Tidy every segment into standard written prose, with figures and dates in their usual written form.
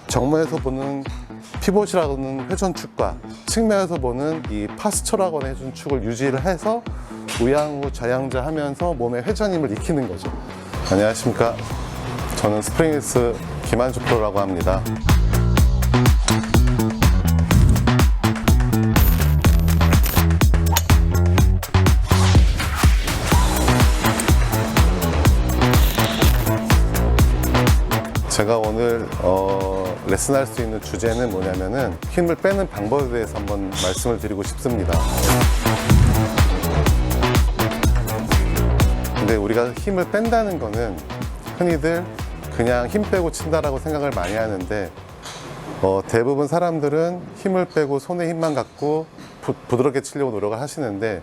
정면에서 보는 피봇이라고 하는 회전축과 측면에서 보는 이 파스처라고 하는 회전축을 유지를 해서 우양우 좌양자 하면서 몸의 회전힘을 익히는 거죠. 안녕하십니까. 저는 스프링힐스 김한주 프로라고 합니다. 제가 오늘 레슨할 수 있는 주제는 뭐냐면은 힘을 빼는 방법에 대해서 한번 말씀을 드리고 싶습니다. 근데 우리가 힘을 뺀다는 거는 흔히들 그냥 힘 빼고 친다라고 생각을 많이 하는데 대부분 사람들은 힘을 빼고 손에 힘만 갖고 부드럽게 치려고 노력을 하시는데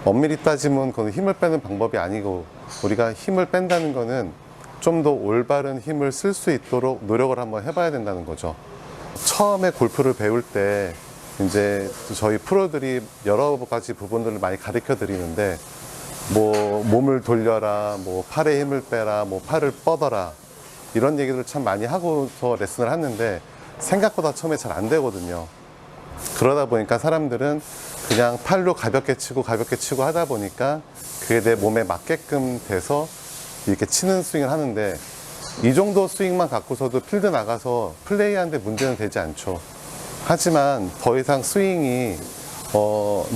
엄밀히 따지면 그건 힘을 빼는 방법이 아니고 우리가 힘을 뺀다는 거는 좀 더 올바른 힘을 쓸 수 있도록 노력을 한번 해봐야 된다는 거죠. 처음에 골프를 배울 때 이제 저희 프로들이 여러 가지 부분들을 많이 가르쳐 드리는데 뭐 몸을 돌려라, 뭐 팔에 힘을 빼라, 뭐 팔을 뻗어라 이런 얘기들을 참 많이 하고서 레슨을 하는데 생각보다 처음에 잘 안 되거든요. 그러다 보니까 사람들은 그냥 팔로 가볍게 치고 하다 보니까 그게 내 몸에 맞게끔 돼서 이렇게 치는 스윙을 하는데 이 정도 스윙만 갖고서도 필드 나가서 플레이하는데 문제는 되지 않죠. 하지만 더 이상 스윙이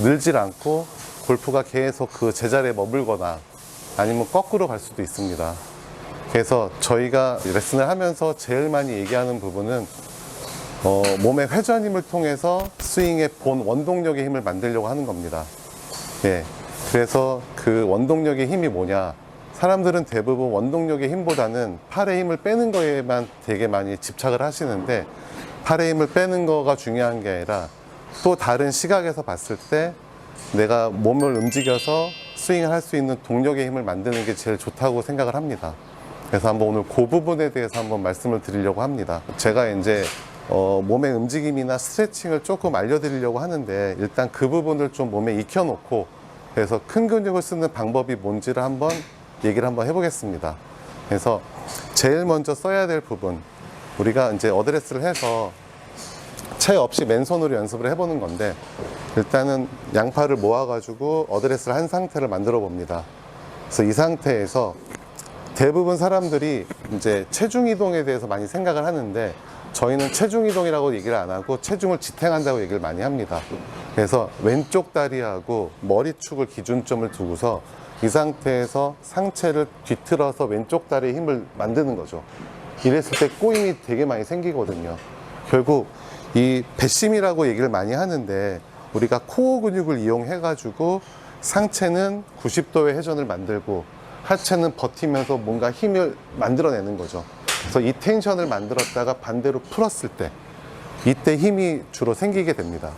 늘질 않고 골프가 계속 그 제자리에 머물거나 아니면 거꾸로 갈 수도 있습니다. 그래서 저희가 레슨을 하면서 제일 많이 얘기하는 부분은 몸의 회전힘을 통해서 스윙의 본 원동력의 힘을 만들려고 하는 겁니다. 예. 그래서 그 원동력의 힘이 뭐냐? 사람들은 대부분 원동력의 힘보다는 팔의 힘을 빼는 거에만 되게 많이 집착을 하시는데 팔의 힘을 빼는 거가 중요한 게 아니라 또 다른 시각에서 봤을 때 내가 몸을 움직여서 스윙을 할 수 있는 동력의 힘을 만드는 게 제일 좋다고 생각을 합니다. 그래서 한번 오늘 그 부분에 대해서 한번 말씀을 드리려고 합니다. 제가 이제 몸의 움직임이나 스트레칭을 조금 알려드리려고 하는데 일단 그 부분을 좀 몸에 익혀놓고 그래서 큰 근육을 쓰는 방법이 뭔지를 한번 얘기를 한번 해보겠습니다. 그래서 제일 먼저 써야 될 부분, 우리가 이제 어드레스를 해서 채 없이 맨손으로 연습을 해보는 건데 일단은 양팔을 모아가지고 어드레스를 한 상태를 만들어 봅니다. 그래서 이 상태에서 대부분 사람들이 이제 체중 이동에 대해서 많이 생각을 하는데 저희는 체중 이동이라고 얘기를 안 하고 체중을 지탱한다고 얘기를 많이 합니다. 그래서 왼쪽 다리하고 머리축을 기준점을 두고서 이 상태에서 상체를 뒤틀어서 왼쪽 다리에 힘을 만드는 거죠. 이랬을 때 꼬임이 되게 많이 생기거든요. 결국 이 배심이라고 얘기를 많이 하는데 우리가 코어 근육을 이용해 가지고 상체는 90도의 회전을 만들고 하체는 버티면서 뭔가 힘을 만들어내는 거죠. 그래서 이 텐션을 만들었다가 반대로 풀었을 때 이때 힘이 주로 생기게 됩니다.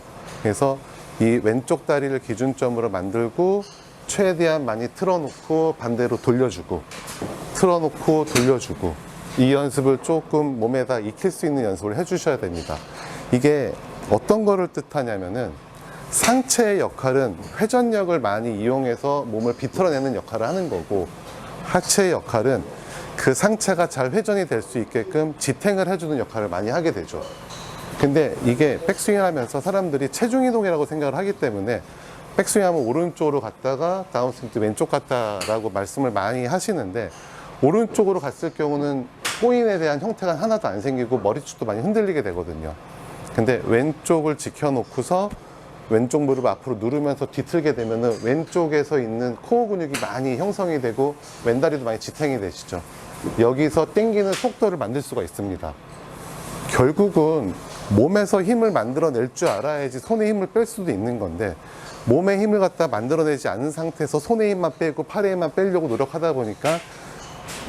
그래서 이 왼쪽 다리를 기준점으로 만들고 최대한 많이 틀어놓고 반대로 돌려주고 틀어놓고 돌려주고 이 연습을 조금 몸에다 익힐 수 있는 연습을 해주셔야 됩니다. 이게 어떤 거를 뜻하냐면은 상체의 역할은 회전력을 많이 이용해서 몸을 비틀어내는 역할을 하는 거고 하체의 역할은 그 상체가 잘 회전이 될 수 있게끔 지탱을 해주는 역할을 많이 하게 되죠. 근데 이게 백스윙을 하면서 사람들이 체중 이동이라고 생각을 하기 때문에 백스윙 하면 오른쪽으로 갔다가 다운스윙 때 왼쪽 갔다라고 말씀을 많이 하시는데 오른쪽으로 갔을 경우는 꼬인에 대한 형태가 하나도 안 생기고 머리축도 많이 흔들리게 되거든요. 근데 왼쪽을 지켜놓고서 왼쪽 무릎 앞으로 누르면서 뒤틀게 되면은 왼쪽에서 있는 코어 근육이 많이 형성이 되고 왼다리도 많이 지탱이 되시죠. 여기서 당기는 속도를 만들 수가 있습니다. 결국은 몸에서 힘을 만들어낼 줄 알아야지 손에 힘을 뺄 수도 있는 건데 몸에 힘을 갖다 만들어내지 않은 상태에서 손에 힘만 빼고 팔에 힘만 빼려고 노력하다 보니까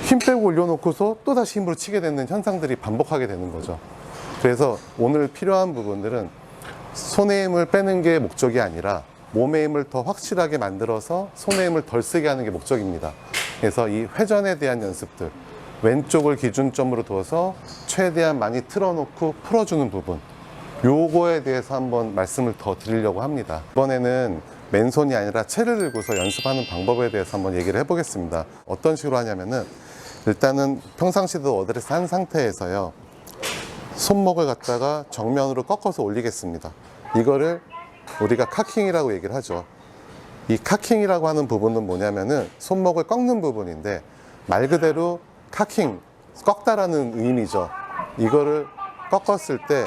힘 빼고 올려놓고서 또다시 힘으로 치게 되는 현상들이 반복하게 되는 거죠. 그래서 오늘 필요한 부분들은 손의 힘을 빼는 게 목적이 아니라 몸의 힘을 더 확실하게 만들어서 손의 힘을 덜 쓰게 하는 게 목적입니다. 그래서 이 회전에 대한 연습들, 왼쪽을 기준점으로 둬서 최대한 많이 틀어놓고 풀어주는 부분, 요거에 대해서 한번 말씀을 더 드리려고 합니다. 이번에는 맨손이 아니라 채를 들고서 연습하는 방법에 대해서 한번 얘기를 해보겠습니다. 어떤 식으로 하냐면은 일단은 평상시도 어드레스 한 상태에서요, 손목을 갖다가 정면으로 꺾어서 올리겠습니다. 이거를 우리가 카킹이라고 얘기를 하죠. 이 카킹이라고 하는 부분은 뭐냐면은 손목을 꺾는 부분인데, 말 그대로 카킹, 꺾다라는 의미죠. 이거를 꺾었을 때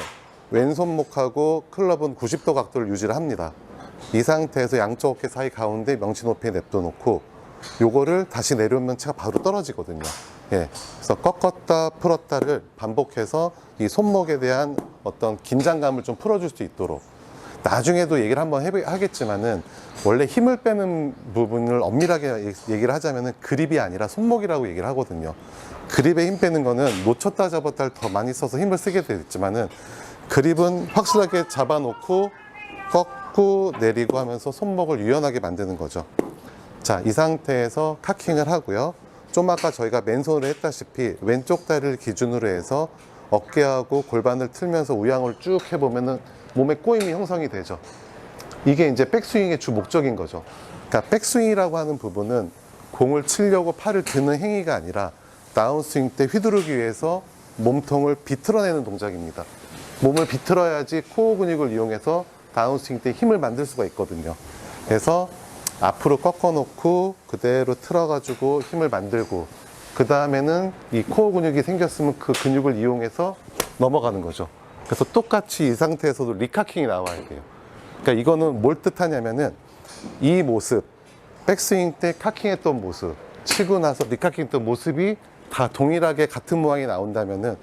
왼손목하고 클럽은 90도 각도를 유지를 합니다. 이 상태에서 양쪽 어깨 사이 가운데 명치 높이에 냅둬놓고 요거를 다시 내려오면 채가 바로 떨어지거든요. 예, 그래서 꺾었다 풀었다를 반복해서 이 손목에 대한 어떤 긴장감을 좀 풀어줄 수 있도록, 나중에도 얘기를 한번 하겠지만은 원래 힘을 빼는 부분을 엄밀하게 얘기를 하자면은 그립이 아니라 손목이라고 얘기를 하거든요. 그립에 힘 빼는 거는 놓쳤다 잡았다를 더 많이 써서 힘을 쓰게 되겠지만은, 그립은 확실하게 잡아놓고 꺾고 내리고 하면서 손목을 유연하게 만드는 거죠. 자, 이 상태에서 카킹을 하고요. 좀 아까 저희가 맨손으로 했다시피 왼쪽 다리를 기준으로 해서 어깨하고 골반을 틀면서 우양을 쭉 해보면은 몸에 꼬임이 형성이 되죠. 이게 이제 백스윙의 주 목적인 거죠. 그러니까 백스윙이라고 하는 부분은 공을 치려고 팔을 드는 행위가 아니라 다운스윙 때 휘두르기 위해서 몸통을 비틀어내는 동작입니다. 몸을 비틀어야지 코어 근육을 이용해서 다운스윙 때 힘을 만들 수가 있거든요. 그래서 앞으로 꺾어 놓고 그대로 틀어가지고 힘을 만들고, 그 다음에는 이 코어 근육이 생겼으면 그 근육을 이용해서 넘어가는 거죠. 그래서 똑같이 이 상태에서도 리카킹이 나와야 돼요. 그러니까 이거는 뭘 뜻하냐면은, 이 모습, 백스윙 때 카킹했던 모습, 치고 나서 리카킹했던 모습이 다 동일하게 같은 모양이 나온다면은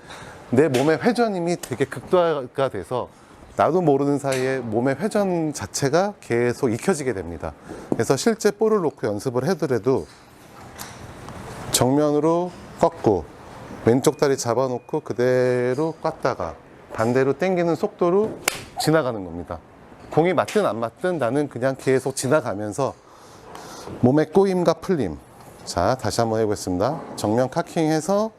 내 몸의 회전힘이 되게 극도화가 돼서 나도 모르는 사이에 몸의 회전 자체가 계속 익혀지게 됩니다. 그래서 실제 볼을 놓고 연습을 하더라도 정면으로 꺾고 왼쪽 다리 잡아놓고 그대로 꽉다가 반대로 당기는 속도로 지나가는 겁니다. 공이 맞든 안 맞든 나는 그냥 계속 지나가면서 몸의 꼬임과 풀림. 자, 다시 한번 해보겠습니다. 정면 카킹해서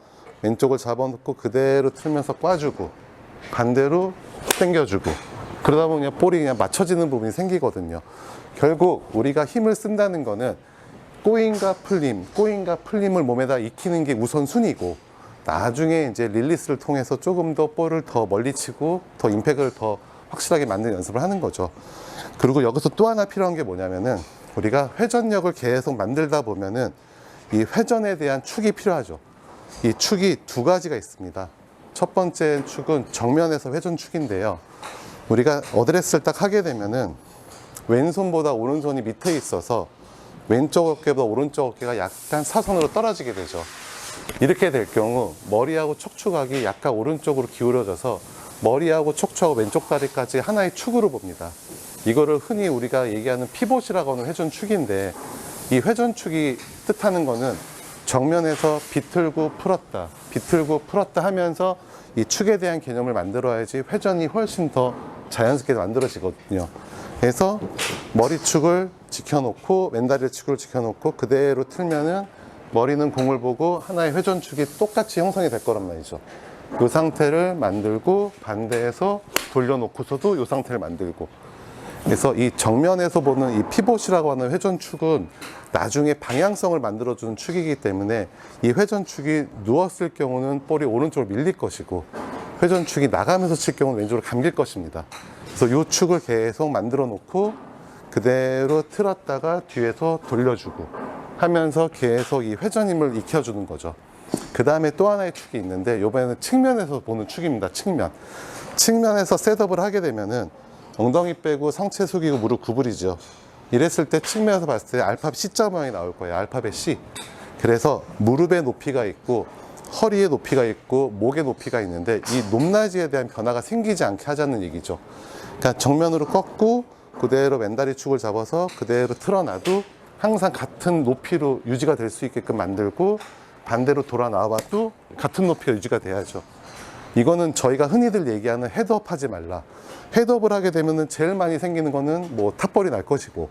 왼쪽을 잡아놓고 그대로 틀면서 꽈주고 반대로 당겨주고, 그러다 보면 볼이 그냥 맞춰지는 부분이 생기거든요. 결국 우리가 힘을 쓴다는 거는 꼬임과 풀림, 꼬임과 풀림을 몸에다 익히는 게 우선순위고, 나중에 이제 릴리스를 통해서 조금 더 볼을 더 멀리 치고 더 임팩을 더 확실하게 만드는 연습을 하는 거죠. 그리고 여기서 또 하나 필요한 게 뭐냐면은, 우리가 회전력을 계속 만들다 보면은 이 회전에 대한 축이 필요하죠. 이 축이 두 가지가 있습니다. 첫 번째 축은 정면에서 회전 축인데요. 우리가 어드레스를 딱 하게 되면은 왼손보다 오른손이 밑에 있어서 왼쪽 어깨보다 오른쪽 어깨가 약간 사선으로 떨어지게 되죠. 이렇게 될 경우 머리하고 척추각이 약간 오른쪽으로 기울어져서 머리하고 척추하고 왼쪽 다리까지 하나의 축으로 봅니다. 이거를 흔히 우리가 얘기하는 피봇이라고 하는 회전축인데, 이 회전축이 뜻하는 거는 정면에서 비틀고 풀었다 하면서 이 축에 대한 개념을 만들어야지 회전이 훨씬 더 자연스럽게 만들어지거든요. 그래서 머리축을 지켜놓고 왼다리 축을 지켜놓고 그대로 틀면은 머리는 공을 보고 하나의 회전축이 똑같이 형성이 될 거란 말이죠. 이 상태를 만들고 반대에서 돌려놓고서도 이 상태를 만들고, 그래서 이 정면에서 보는 이 피봇이라고 하는 회전축은 나중에 방향성을 만들어주는 축이기 때문에, 이 회전축이 누웠을 경우는 볼이 오른쪽으로 밀릴 것이고, 회전축이 나가면서 칠 경우는 왼쪽으로 감길 것입니다. 그래서 이 축을 계속 만들어 놓고 그대로 틀었다가 뒤에서 돌려주고 하면서 계속 이 회전힘을 익혀주는 거죠. 그 다음에 또 하나의 축이 있는데, 이번에는 측면에서 보는 축입니다. 측면에서 셋업을 하게 되면은 엉덩이 빼고 상체 숙이고 무릎 구부리죠. 이랬을 때 측면에서 봤을 때 알파벳 C자 모양이 나올 거예요. 알파벳 C. 그래서 무릎의 높이가 있고 허리의 높이가 있고 목의 높이가 있는데, 이 높낮이에 대한 변화가 생기지 않게 하자는 얘기죠. 그러니까 정면으로 꺾고 그대로 왼다리 축을 잡아서 그대로 틀어놔도 항상 같은 높이로 유지가 될 수 있게끔 만들고, 반대로 돌아 나와도 같은 높이가 유지가 돼야죠. 이거는 저희가 흔히들 얘기하는 헤드업 하지 말라. 헤드업을 하게 되면은 제일 많이 생기는 거는 뭐 탑볼이 날 것이고,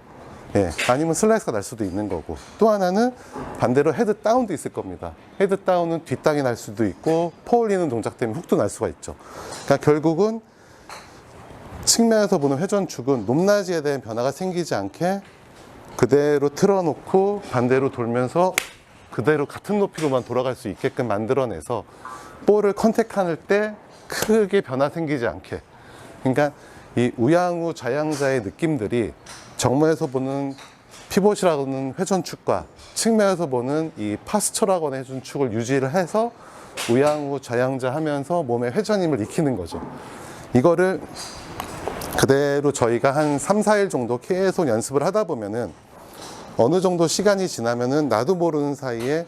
예, 아니면 슬라이스가 날 수도 있는 거고, 또 하나는 반대로 헤드 다운도 있을 겁니다. 헤드 다운은 뒷땅이 날 수도 있고 퍼올리는 동작 때문에 훅도 날 수가 있죠. 그러니까 결국은 측면에서 보는 회전축은 높낮이에 대한 변화가 생기지 않게 그대로 틀어놓고 반대로 돌면서 그대로 같은 높이로만 돌아갈 수 있게끔 만들어내서 볼을 컨택할 때 크게 변화 생기지 않게. 그러니까 이 우양우 좌양자의 느낌들이 정면에서 보는 피봇이라고 하는 회전축과 측면에서 보는 이 파스처라고 하는 회전축을 유지를 해서 우양우 좌양자 하면서 몸의 회전힘을 익히는 거죠. 이거를 그대로 저희가 한 3, 4일 정도 계속 연습을 하다 보면은 어느 정도 시간이 지나면은 나도 모르는 사이에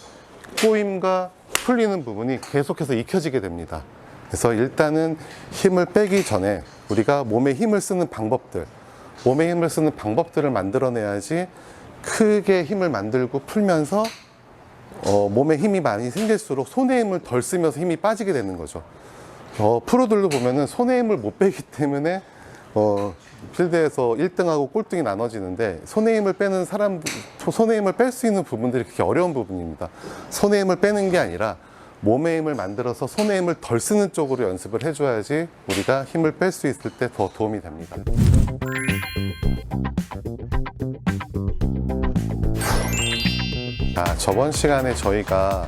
꼬임과 풀리는 부분이 계속해서 익혀지게 됩니다. 그래서 일단은 힘을 빼기 전에 우리가 몸에 힘을 쓰는 방법들, 몸에 힘을 쓰는 방법들을 만들어내야지 크게 힘을 만들고 풀면서 몸에 힘이 많이 생길수록 손에 힘을 덜 쓰면서 힘이 빠지게 되는 거죠. 프로들도 보면은 손에 힘을 못 빼기 때문에 필드에서 1등하고 꼴등이 나눠지는데 손에 힘을 빼는 사람, 손에 힘을 뺄 수 있는 부분들이 그렇게 어려운 부분입니다. 손에 힘을 빼는 게 아니라 몸의 힘을 만들어서 손에 힘을 덜 쓰는 쪽으로 연습을 해줘야지 우리가 힘을 뺄 수 있을 때 더 도움이 됩니다. 저번 시간에 저희가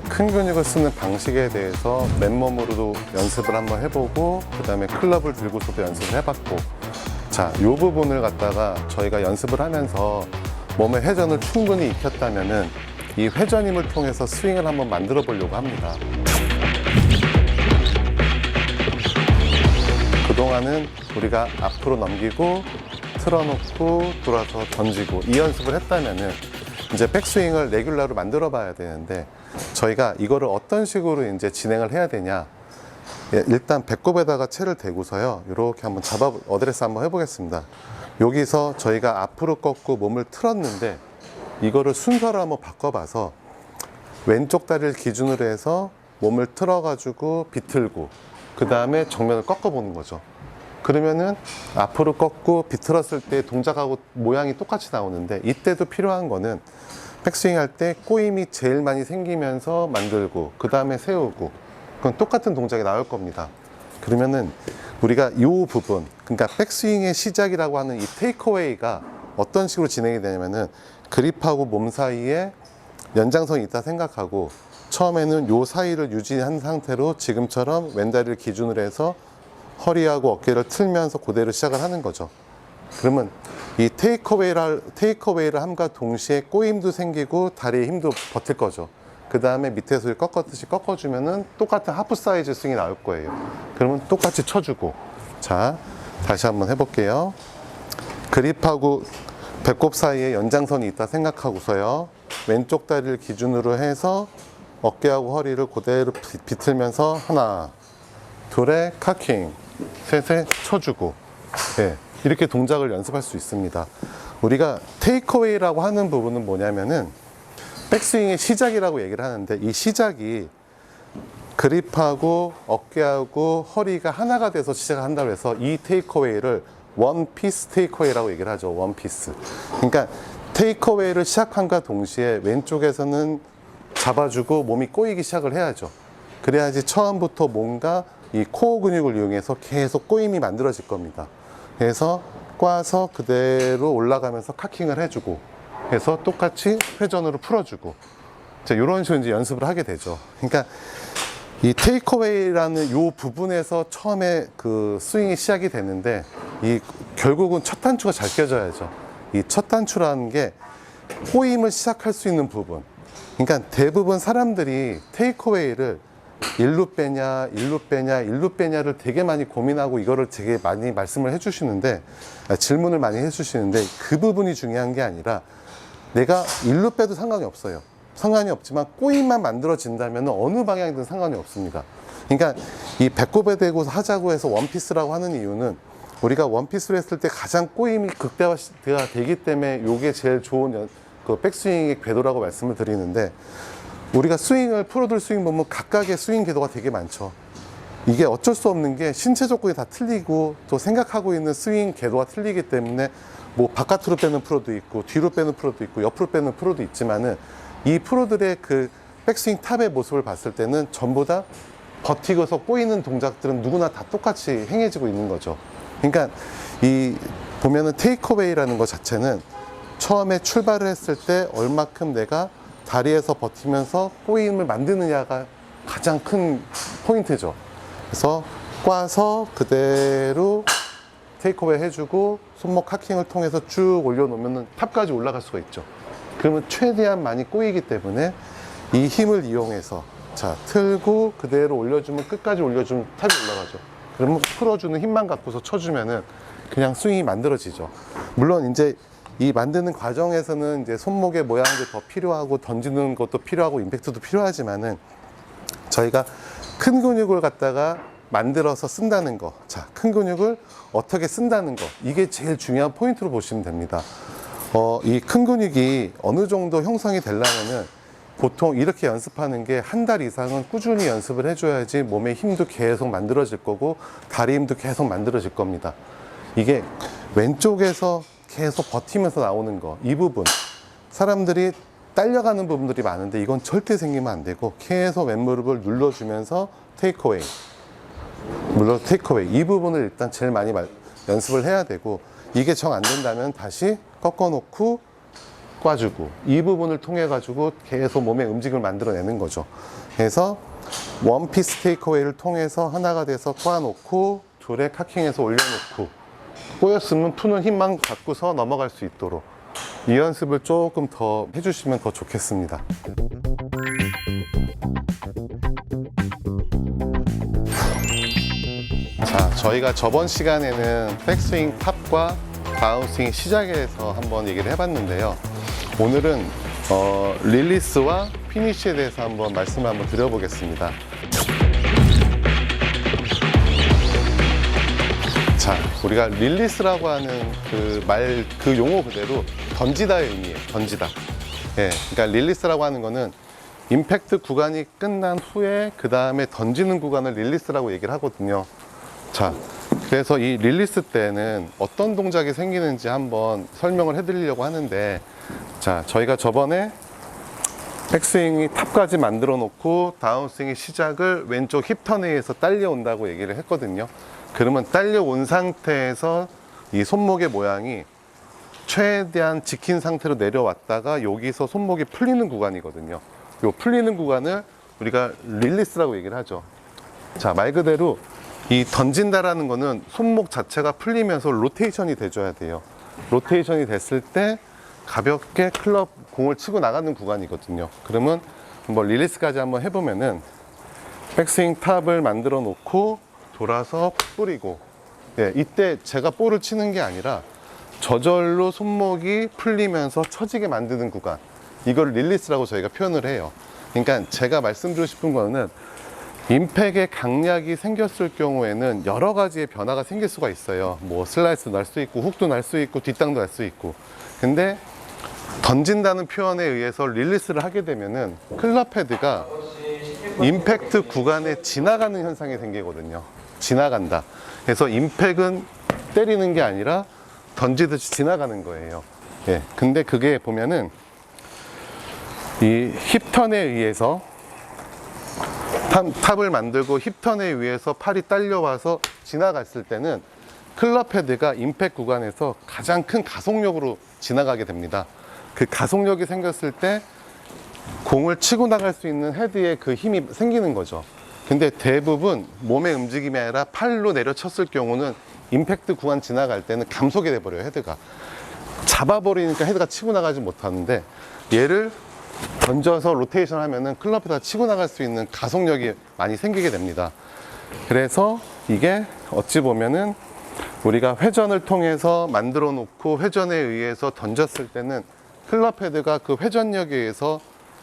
큰 근육을 쓰는 방식에 대해서 맨몸으로도 연습을 한번 해보고 그 다음에 클럽을 들고서도 연습을 해봤고, 자, 이 부분을 갖다가 저희가 연습을 하면서 몸의 회전을 충분히 익혔다면은 이 회전 힘을 통해서 스윙을 한번 만들어 보려고 합니다. 그동안은 우리가 앞으로 넘기고 틀어놓고 돌아서 던지고 이 연습을 했다면은 이제 백스윙을 레귤러로 만들어 봐야 되는데 저희가 이거를 어떤 식으로 이제 진행을 해야 되냐. 일단 배꼽에다가 채를 대고서요. 이렇게 한번 어드레스 한번 해보겠습니다. 여기서 저희가 앞으로 꺾고 몸을 틀었는데 이거를 순서를 한번 바꿔봐서 왼쪽 다리를 기준으로 해서 몸을 틀어가지고 비틀고 그 다음에 정면을 꺾어보는 거죠. 그러면은 앞으로 꺾고 비틀었을 때 동작하고 모양이 똑같이 나오는데 이때도 필요한 거는 백스윙 할 때 꼬임이 제일 많이 생기면서 만들고 그 다음에 세우고 그건 똑같은 동작이 나올 겁니다. 그러면은 우리가 이 부분, 그러니까 백스윙의 시작이라고 하는 이 테이크어웨이가 어떤 식으로 진행이 되냐면은 그립하고 몸 사이에 연장선이 있다 생각하고 처음에는 요 사이를 유지한 상태로 지금처럼 왼다리를 기준으로 해서 허리하고 어깨를 틀면서 그대로 시작을 하는 거죠. 그러면 이 테이크어웨이를 함과 동시에 꼬임도 생기고 다리에 힘도 버틸 거죠. 그 다음에 밑에서 꺾었듯이 꺾어주면은 똑같은 하프 사이즈 스윙이 나올 거예요. 그러면 똑같이 쳐주고. 자, 다시 한번 해볼게요. 그립하고 배꼽 사이에 연장선이 있다 생각하고서요. 왼쪽 다리를 기준으로 해서 어깨하고 허리를 그대로 비틀면서 하나, 둘에 카킹, 셋에 쳐주고. 네, 이렇게 동작을 연습할 수 있습니다. 우리가 테이크어웨이라고 하는 부분은 뭐냐면은 백스윙의 시작이라고 얘기를 하는데 이 시작이 그립하고 어깨하고 허리가 하나가 돼서 시작을 한다고 해서 이 테이크어웨이를 원피스 테이크어웨이라고 얘기를 하죠. 원피스. 그러니까 테이크어웨이를 시작함과 동시에 왼쪽에서는 잡아주고 몸이 꼬이기 시작을 해야죠. 그래야지 처음부터 뭔가 이 코어 근육을 이용해서 계속 꼬임이 만들어질 겁니다. 그래서 꽈서 그대로 올라가면서 카킹을 해주고 해서 똑같이 회전으로 풀어주고 이런 식으로 이제 연습을 하게 되죠. 그러니까 이 테이크어웨이라는 이 부분에서 처음에 그 스윙이 시작이 되는데 이 결국은 첫 단추가 잘 껴져야죠. 이 첫 단추라는 게 꼬임을 시작할 수 있는 부분. 그러니까 대부분 사람들이 테이크어웨이를 일로 빼냐, 일로 빼냐, 일로 빼냐를 되게 많이 고민하고 이거를 되게 많이 말씀을 해주시는데 질문을 많이 해주시는데 그 부분이 중요한 게 아니라 내가 일로 빼도 상관이 없어요. 상관이 없지만 꼬임만 만들어진다면 어느 방향이든 상관이 없습니다. 그러니까 이 배꼽에 대고 하자고 해서 원피스라고 하는 이유는 우리가 원피스를 했을 때 가장 꼬임이 극대화가 되기 때문에 이게 제일 좋은 그 백스윙의 궤도라고 말씀을 드리는데 우리가 스윙을 프로들 스윙 보면 각각의 스윙 궤도가 되게 많죠. 이게 어쩔 수 없는 게 신체 조건이 다 틀리고 또 생각하고 있는 스윙 궤도가 틀리기 때문에 뭐 바깥으로 빼는 프로도 있고 뒤로 빼는 프로도 있고 옆으로 빼는 프로도 있지만은 이 프로들의 그 백스윙 탑의 모습을 봤을 때는 전부 다 버티고서 꼬이는 동작들은 누구나 다 똑같이 행해지고 있는 거죠. 그러니까 이 보면은 테이크어웨이라는 것 자체는 처음에 출발을 했을 때 얼마큼 내가 다리에서 버티면서 꼬임을 만드느냐가 가장 큰 포인트죠. 그래서 꽈서 그대로 테이크어웨이 해주고 손목 카킹을 통해서 쭉 올려놓으면 탑까지 올라갈 수가 있죠. 그러면 최대한 많이 꼬이기 때문에 이 힘을 이용해서 자 틀고 그대로 올려주면 끝까지 올려주면 탑이 올라가죠. 그러면 풀어주는 힘만 갖고서 쳐주면은 그냥 스윙이 만들어지죠. 물론 이제 이 만드는 과정에서는 이제 손목의 모양도 더 필요하고 던지는 것도 필요하고 임팩트도 필요하지만은 저희가 큰 근육을 갖다가 만들어서 쓴다는 거, 자, 큰 근육을 어떻게 쓴다는 거, 이게 제일 중요한 포인트로 보시면 됩니다. 이 큰 근육이 어느 정도 형성이 되려면은 보통 이렇게 연습하는 게 한 달 이상은 꾸준히 연습을 해줘야지 몸의 힘도 계속 만들어질 거고 다리 힘도 계속 만들어질 겁니다. 이게 왼쪽에서 계속 버티면서 나오는 거, 이 부분 사람들이 딸려가는 부분들이 많은데 이건 절대 생기면 안 되고 계속 왼무릎을 눌러주면서 테이크어웨이, 물론 테이크어웨이 이 부분을 일단 제일 많이 연습을 해야 되고, 이게 정 안 된다면 다시 꺾어 놓고 꽈주고, 이 부분을 통해 가지고 계속 몸의 움직임을 만들어내는 거죠. 그래서 원피스 테이크어웨이를 통해서 하나가 돼서 꽈 놓고 둘에 카킹해서 올려놓고 꼬였으면 푸는 힘만 갖고서 넘어갈 수 있도록 이 연습을 조금 더 해주시면 더 좋겠습니다. 자, 저희가 저번 시간에는 백스윙 탑과 다운스윙 시작에 대해서 한번 얘기를 해봤는데요. 오늘은 릴리스와 피니쉬에 대해서 한번 말씀을 한번 드려보겠습니다. 자, 우리가 릴리스라고 하는 그 용어 그대로 던지다의 의미예요. 던지다. 예, 그러니까 릴리스라고 하는 거는 임팩트 구간이 끝난 후에 그 다음에 던지는 구간을 릴리스라고 얘기를 하거든요. 자, 그래서 이 릴리스 때는 어떤 동작이 생기는지 한번 설명을 해드리려고 하는데, 자, 저희가 저번에 백스윙이 탑까지 만들어 놓고 다운스윙의 시작을 왼쪽 힙턴에 의해서 딸려온다고 얘기를 했거든요. 그러면 딸려온 상태에서 이 손목의 모양이 최대한 지킨 상태로 내려왔다가 여기서 손목이 풀리는 구간이거든요. 이 풀리는 구간을 우리가 릴리스라고 얘기를 하죠. 자, 말 그대로 이 던진다라는 거는 손목 자체가 풀리면서 로테이션이 돼줘야 돼요. 로테이션이 됐을 때 가볍게 클럽 공을 치고 나가는 구간이거든요. 그러면 한번 릴리스까지 한번 해보면은 백스윙 탑을 만들어 놓고 돌아서 뿌리고, 예, 이때 제가 볼을 치는 게 아니라 저절로 손목이 풀리면서 처지게 만드는 구간, 이걸 릴리스라고 저희가 표현을 해요. 그러니까 제가 말씀드리고 싶은 거는 임팩의 강약이 생겼을 경우에는 여러 가지의 변화가 생길 수가 있어요. 뭐 슬라이스도 날 수 있고 훅도 날 수 있고 뒷땅도 날 수 있고. 근데 던진다는 표현에 의해서 릴리스를 하게 되면은 클럽 헤드가 임팩트 구간에 지나가는 현상이 생기거든요. 지나간다. 그래서 임팩은 때리는 게 아니라 던지듯이 지나가는 거예요. 예. 근데 그게 보면은 이 힙턴에 의해서 탑을 만들고 힙턴에 의해서 팔이 딸려와서 지나갔을 때는 클럽 헤드가 임팩 구간에서 가장 큰 가속력으로 지나가게 됩니다. 그 가속력이 생겼을 때 공을 치고 나갈 수 있는 헤드에 그 힘이 생기는 거죠. 근데 대부분 몸의 움직임이 아니라 팔로 내려쳤을 경우는 임팩트 구간 지나갈 때는 감속이 돼버려요. 헤드가 잡아버리니까 헤드가 치고 나가지 못하는데, 얘를 던져서 로테이션 하면은 클럽에다 치고 나갈 수 있는 가속력이 많이 생기게 됩니다. 그래서 이게 어찌 보면은 우리가 회전을 통해서 만들어 놓고 회전에 의해서 던졌을 때는 클럽 헤드가 그 회전력에 의해서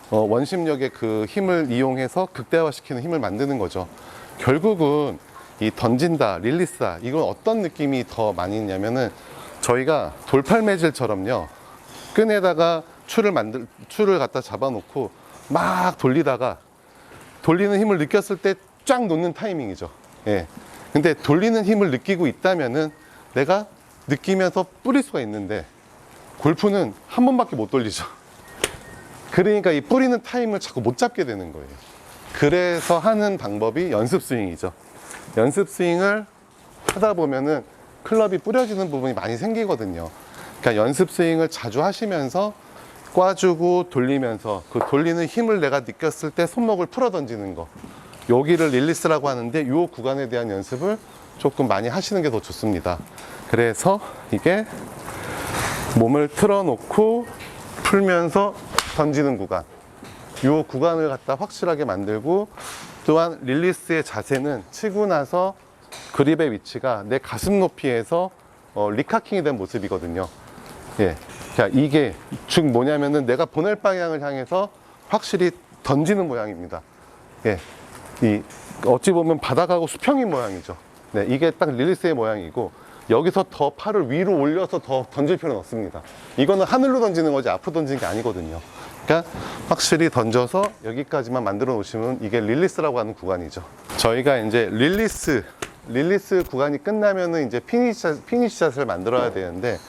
원심력의 그 힘을 이용해서 극대화시키는 힘을 만드는 거죠. 결국은 이 던진다, 릴리스다, 이건 어떤 느낌이 더 많이 있냐면은 저희가 돌팔매질처럼요, 끈에다가 줄을 갖다 잡아놓고 막 돌리다가 돌리는 힘을 느꼈을 때 쫙 놓는 타이밍이죠. 예. 근데 돌리는 힘을 느끼고 있다면은 내가 느끼면서 뿌릴 수가 있는데, 골프는 한 번밖에 못 돌리죠. 그러니까 이 뿌리는 타임을 자꾸 못 잡게 되는 거예요. 그래서 하는 방법이 연습 스윙이죠. 연습 스윙을 하다 보면은 클럽이 뿌려지는 부분이 많이 생기거든요. 그러니까 연습 스윙을 자주 하시면서 꽈주고 돌리면서 그 돌리는 힘을 내가 느꼈을 때 손목을 풀어 던지는 거, 여기를 릴리스라고 하는데 이 구간에 대한 연습을 조금 많이 하시는 게 더 좋습니다. 그래서 이게 몸을 틀어놓고 풀면서 던지는 구간, 이 구간을 갖다 확실하게 만들고, 또한 릴리스의 자세는 치고 나서 그립의 위치가 내 가슴 높이에서 리카킹이 된 모습이거든요. 예. 자, 이게 즉 뭐냐면은 내가 보낼 방향을 향해서 확실히 던지는 모양입니다. 예. 이 어찌 보면 바닥하고 수평인 모양이죠. 네, 이게 딱 릴리스의 모양이고, 여기서 더 팔을 위로 올려서 더 던질 필요는 없습니다. 이거는 하늘로 던지는 거지 앞으로 던지는 게 아니거든요. 그러니까 확실히 던져서 여기까지만 만들어 놓으시면 이게 릴리스라고 하는 구간이죠. 저희가 이제 릴리스 구간이 끝나면은 이제 피니시 샷을 만들어야 되는데,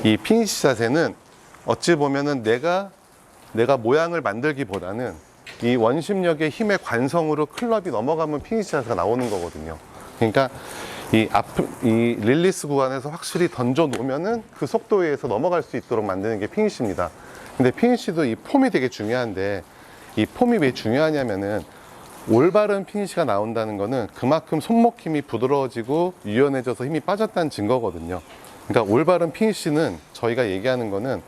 이 피니시 샷에는 어찌 보면은 내가 모양을 만들기보다는 이 원심력의 힘의 관성으로 클럽이 넘어가면 피니시 샷이 나오는 거거든요. 그러니까 이 릴리스 구간에서 확실히 던져 놓으면은 그 속도에 의해서 넘어갈 수 있도록 만드는 게 피니시입니다. 근데 피니시도 이 폼이 되게 중요한데, 이 폼이 왜 중요하냐면은 올바른 피니시가 나온다는 거는 그만큼 손목 힘이 부드러워지고 유연해져서 힘이 빠졌다는 증거거든요. 그러니까 올바른 피니시는 저희가 얘기하는 거는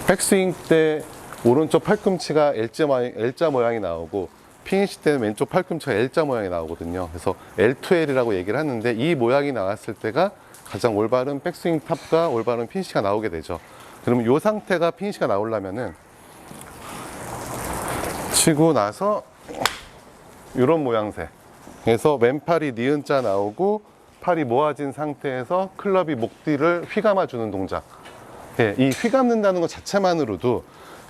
백스윙 때 오른쪽 팔꿈치가 L자 모양이 나오고, 피니시 때는 왼쪽 팔꿈치가 L자 모양이 나오거든요. 그래서 L2L이라고 얘기를 하는데, 이 모양이 나왔을 때가 가장 올바른 백스윙 탑과 올바른 피니시가 나오게 되죠. 그러면 이 상태가 피니시가 나오려면은 치고 나서 이런 모양새, 그래서 왼팔이 니은자 나오고 팔이 모아진 상태에서 클럽이 목 뒤를 휘감아 주는 동작. 예, 이 휘감는다는 것 자체만으로도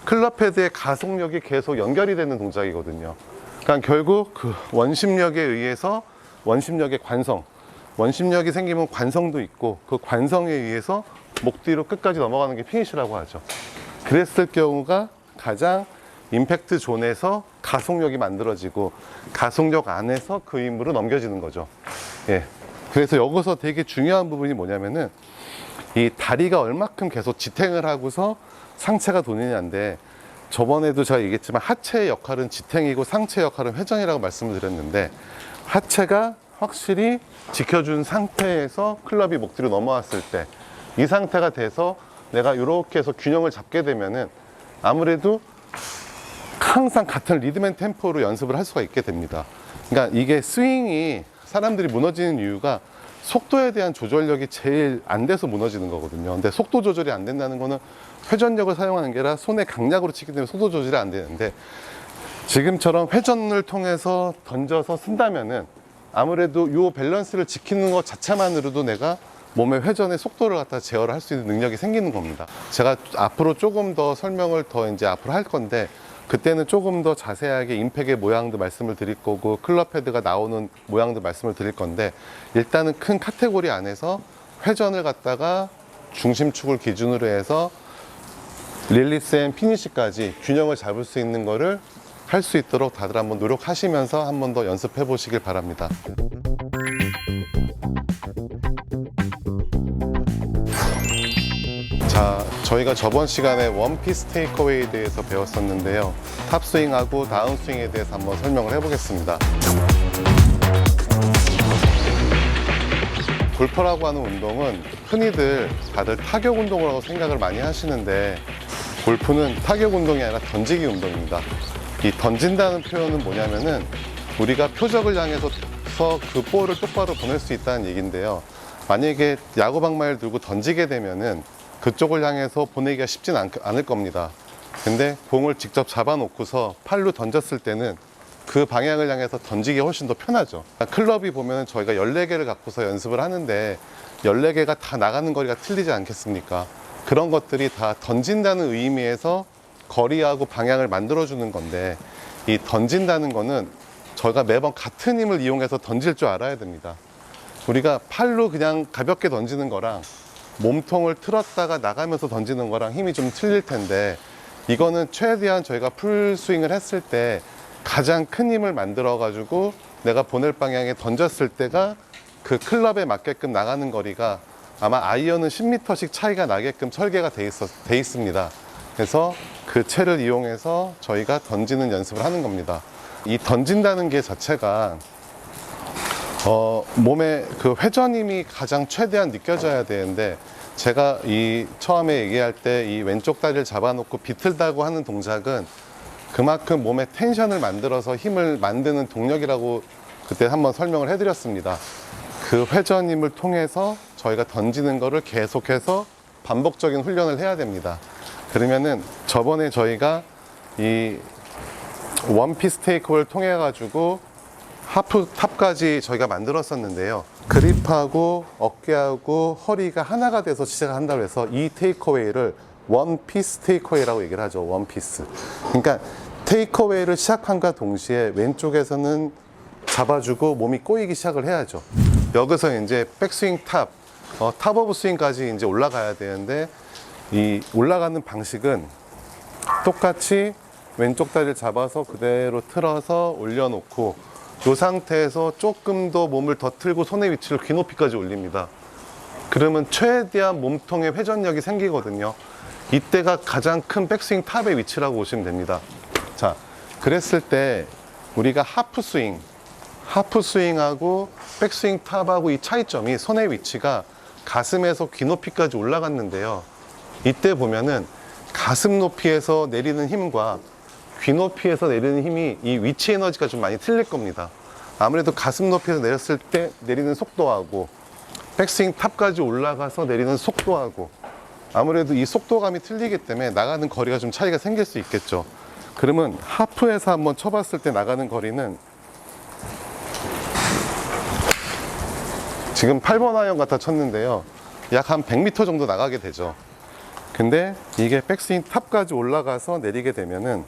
클럽 헤드의 가속력이 계속 연결이 되는 동작이거든요. 그러니까 결국 그 원심력에 의해서 원심력의 관성, 원심력이 생기면 관성도 있고, 그 관성에 의해서 목 뒤로 끝까지 넘어가는 게 피니시라고 하죠. 그랬을 경우가 가장 임팩트 존에서 가속력이 만들어지고, 가속력 안에서 그 힘으로 넘겨지는 거죠. 예. 그래서 여기서 되게 중요한 부분이 뭐냐면은 이 다리가 얼마큼 계속 지탱을 하고서 상체가 도느냐인데, 저번에도 제가 얘기했지만 하체의 역할은 지탱이고 상체의 역할은 회전이라고 말씀을 드렸는데, 하체가 확실히 지켜준 상태에서 클럽이 목 뒤로 넘어왔을 때, 이 상태가 돼서 내가 이렇게 해서 균형을 잡게 되면은 아무래도 항상 같은 리듬 앤 템포로 연습을 할 수가 있게 됩니다. 그러니까 이게 스윙이 사람들이 무너지는 이유가 속도에 대한 조절력이 제일 안 돼서 무너지는 거거든요. 근데 속도 조절이 안 된다는 거는 회전력을 사용하는 게 아니라 손의 강약으로 치기 때문에 속도 조절이 안 되는데, 지금처럼 회전을 통해서 던져서 쓴다면은 아무래도 이 밸런스를 지키는 것 자체만으로도 내가 몸의 회전의 속도를 갖다 제어를 할 수 있는 능력이 생기는 겁니다. 제가 앞으로 조금 더 설명을 더 이제 앞으로 할 건데, 그때는 조금 더 자세하게 임팩의 모양도 말씀을 드릴 거고, 클럽 헤드가 나오는 모양도 말씀을 드릴 건데, 일단은 큰 카테고리 안에서 회전을 갖다가 중심축을 기준으로 해서 릴리스 앤 피니시까지 균형을 잡을 수 있는 거를 할 수 있도록 다들 한번 노력하시면서 한 번 더 연습해 보시길 바랍니다. 자, 저희가 저번 시간에 원피스 테이크어웨이에 대해서 배웠었는데요. 탑스윙하고 다운스윙에 대해서 한번 설명을 해보겠습니다. 골퍼라고 하는 운동은 흔히들 다들 타격 운동이라고 생각을 많이 하시는데, 골프는 타격 운동이 아니라 던지기 운동입니다. 이 던진다는 표현은 뭐냐면은 우리가 표적을 향해서 그 볼을 똑바로 보낼 수 있다는 얘기인데요. 만약에 야구방망이를 들고 던지게 되면은 그쪽을 향해서 보내기가 쉽진 않을 겁니다. 근데 공을 직접 잡아놓고서 팔로 던졌을 때는 그 방향을 향해서 던지기가 훨씬 더 편하죠. 클럽이 보면 저희가 14개를 갖고서 연습을 하는데 14개가 다 나가는 거리가 틀리지 않겠습니까? 그런 것들이 다 던진다는 의미에서 거리하고 방향을 만들어주는 건데, 이 던진다는 거는 저희가 매번 같은 힘을 이용해서 던질 줄 알아야 됩니다. 우리가 팔로 그냥 가볍게 던지는 거랑 몸통을 틀었다가 나가면서 던지는 거랑 힘이 좀 틀릴 텐데, 이거는 최대한 저희가 풀스윙을 했을 때 가장 큰 힘을 만들어 가지고 내가 보낼 방향에 던졌을 때가 그 클럽에 맞게끔 나가는 거리가 아마 아이언은 10m씩 차이가 나게끔 설계가 돼 있습니다. 그래서 그 채를 이용해서 저희가 던지는 연습을 하는 겁니다. 이 던진다는 게 자체가 몸의 그 회전힘이 가장 최대한 느껴져야 되는데, 제가 이 처음에 얘기할 때 이 왼쪽 다리를 잡아놓고 비틀다고 하는 동작은 그만큼 몸에 텐션을 만들어서 힘을 만드는 동력이라고 그때 한번 설명을 해드렸습니다. 그 회전힘을 통해서 저희가 던지는 거를 계속해서 반복적인 훈련을 해야 됩니다. 그러면은 저번에 저희가 이 원피스 테이크오를 통해 가지고 하프 탑까지 저희가 만들었었는데요. 그립하고 어깨하고 허리가 하나가 돼서 시작을 한다고 해서 이 테이크어웨이를 원피스 테이크어웨이라고 얘기를 하죠. 원피스. 그러니까 테이크어웨이를 시작함과 동시에 왼쪽에서는 잡아주고 몸이 꼬이기 시작을 해야죠. 여기서 이제 백스윙 탑, 탑 오브 스윙까지 이제 올라가야 되는데, 이 올라가는 방식은 똑같이 왼쪽 다리를 잡아서 그대로 틀어서 올려놓고, 이 상태에서 조금 더 몸을 더 틀고 손의 위치를 귀 높이까지 올립니다. 그러면 최대한 몸통의 회전력이 생기거든요. 이때가 가장 큰 백스윙 탑의 위치라고 보시면 됩니다. 자, 그랬을 때 우리가 하프 스윙하고 백스윙 탑하고 이 차이점이, 손의 위치가 가슴에서 귀 높이까지 올라갔는데요. 이때 보면은 가슴 높이에서 내리는 힘과 귀 높이에서 내리는 힘이, 이 위치 에너지가 좀 많이 틀릴 겁니다. 아무래도 가슴 높이에서 내렸을 때 내리는 속도하고 백스윙 탑까지 올라가서 내리는 속도하고 아무래도 이 속도감이 틀리기 때문에 나가는 거리가 좀 차이가 생길 수 있겠죠. 그러면 하프에서 한번 쳐봤을 때 나가는 거리는 지금 8번 아이언 갖다 쳤는데요. 약 한 100m 정도 나가게 되죠. 근데 이게 백스윙 탑까지 올라가서 내리게 되면은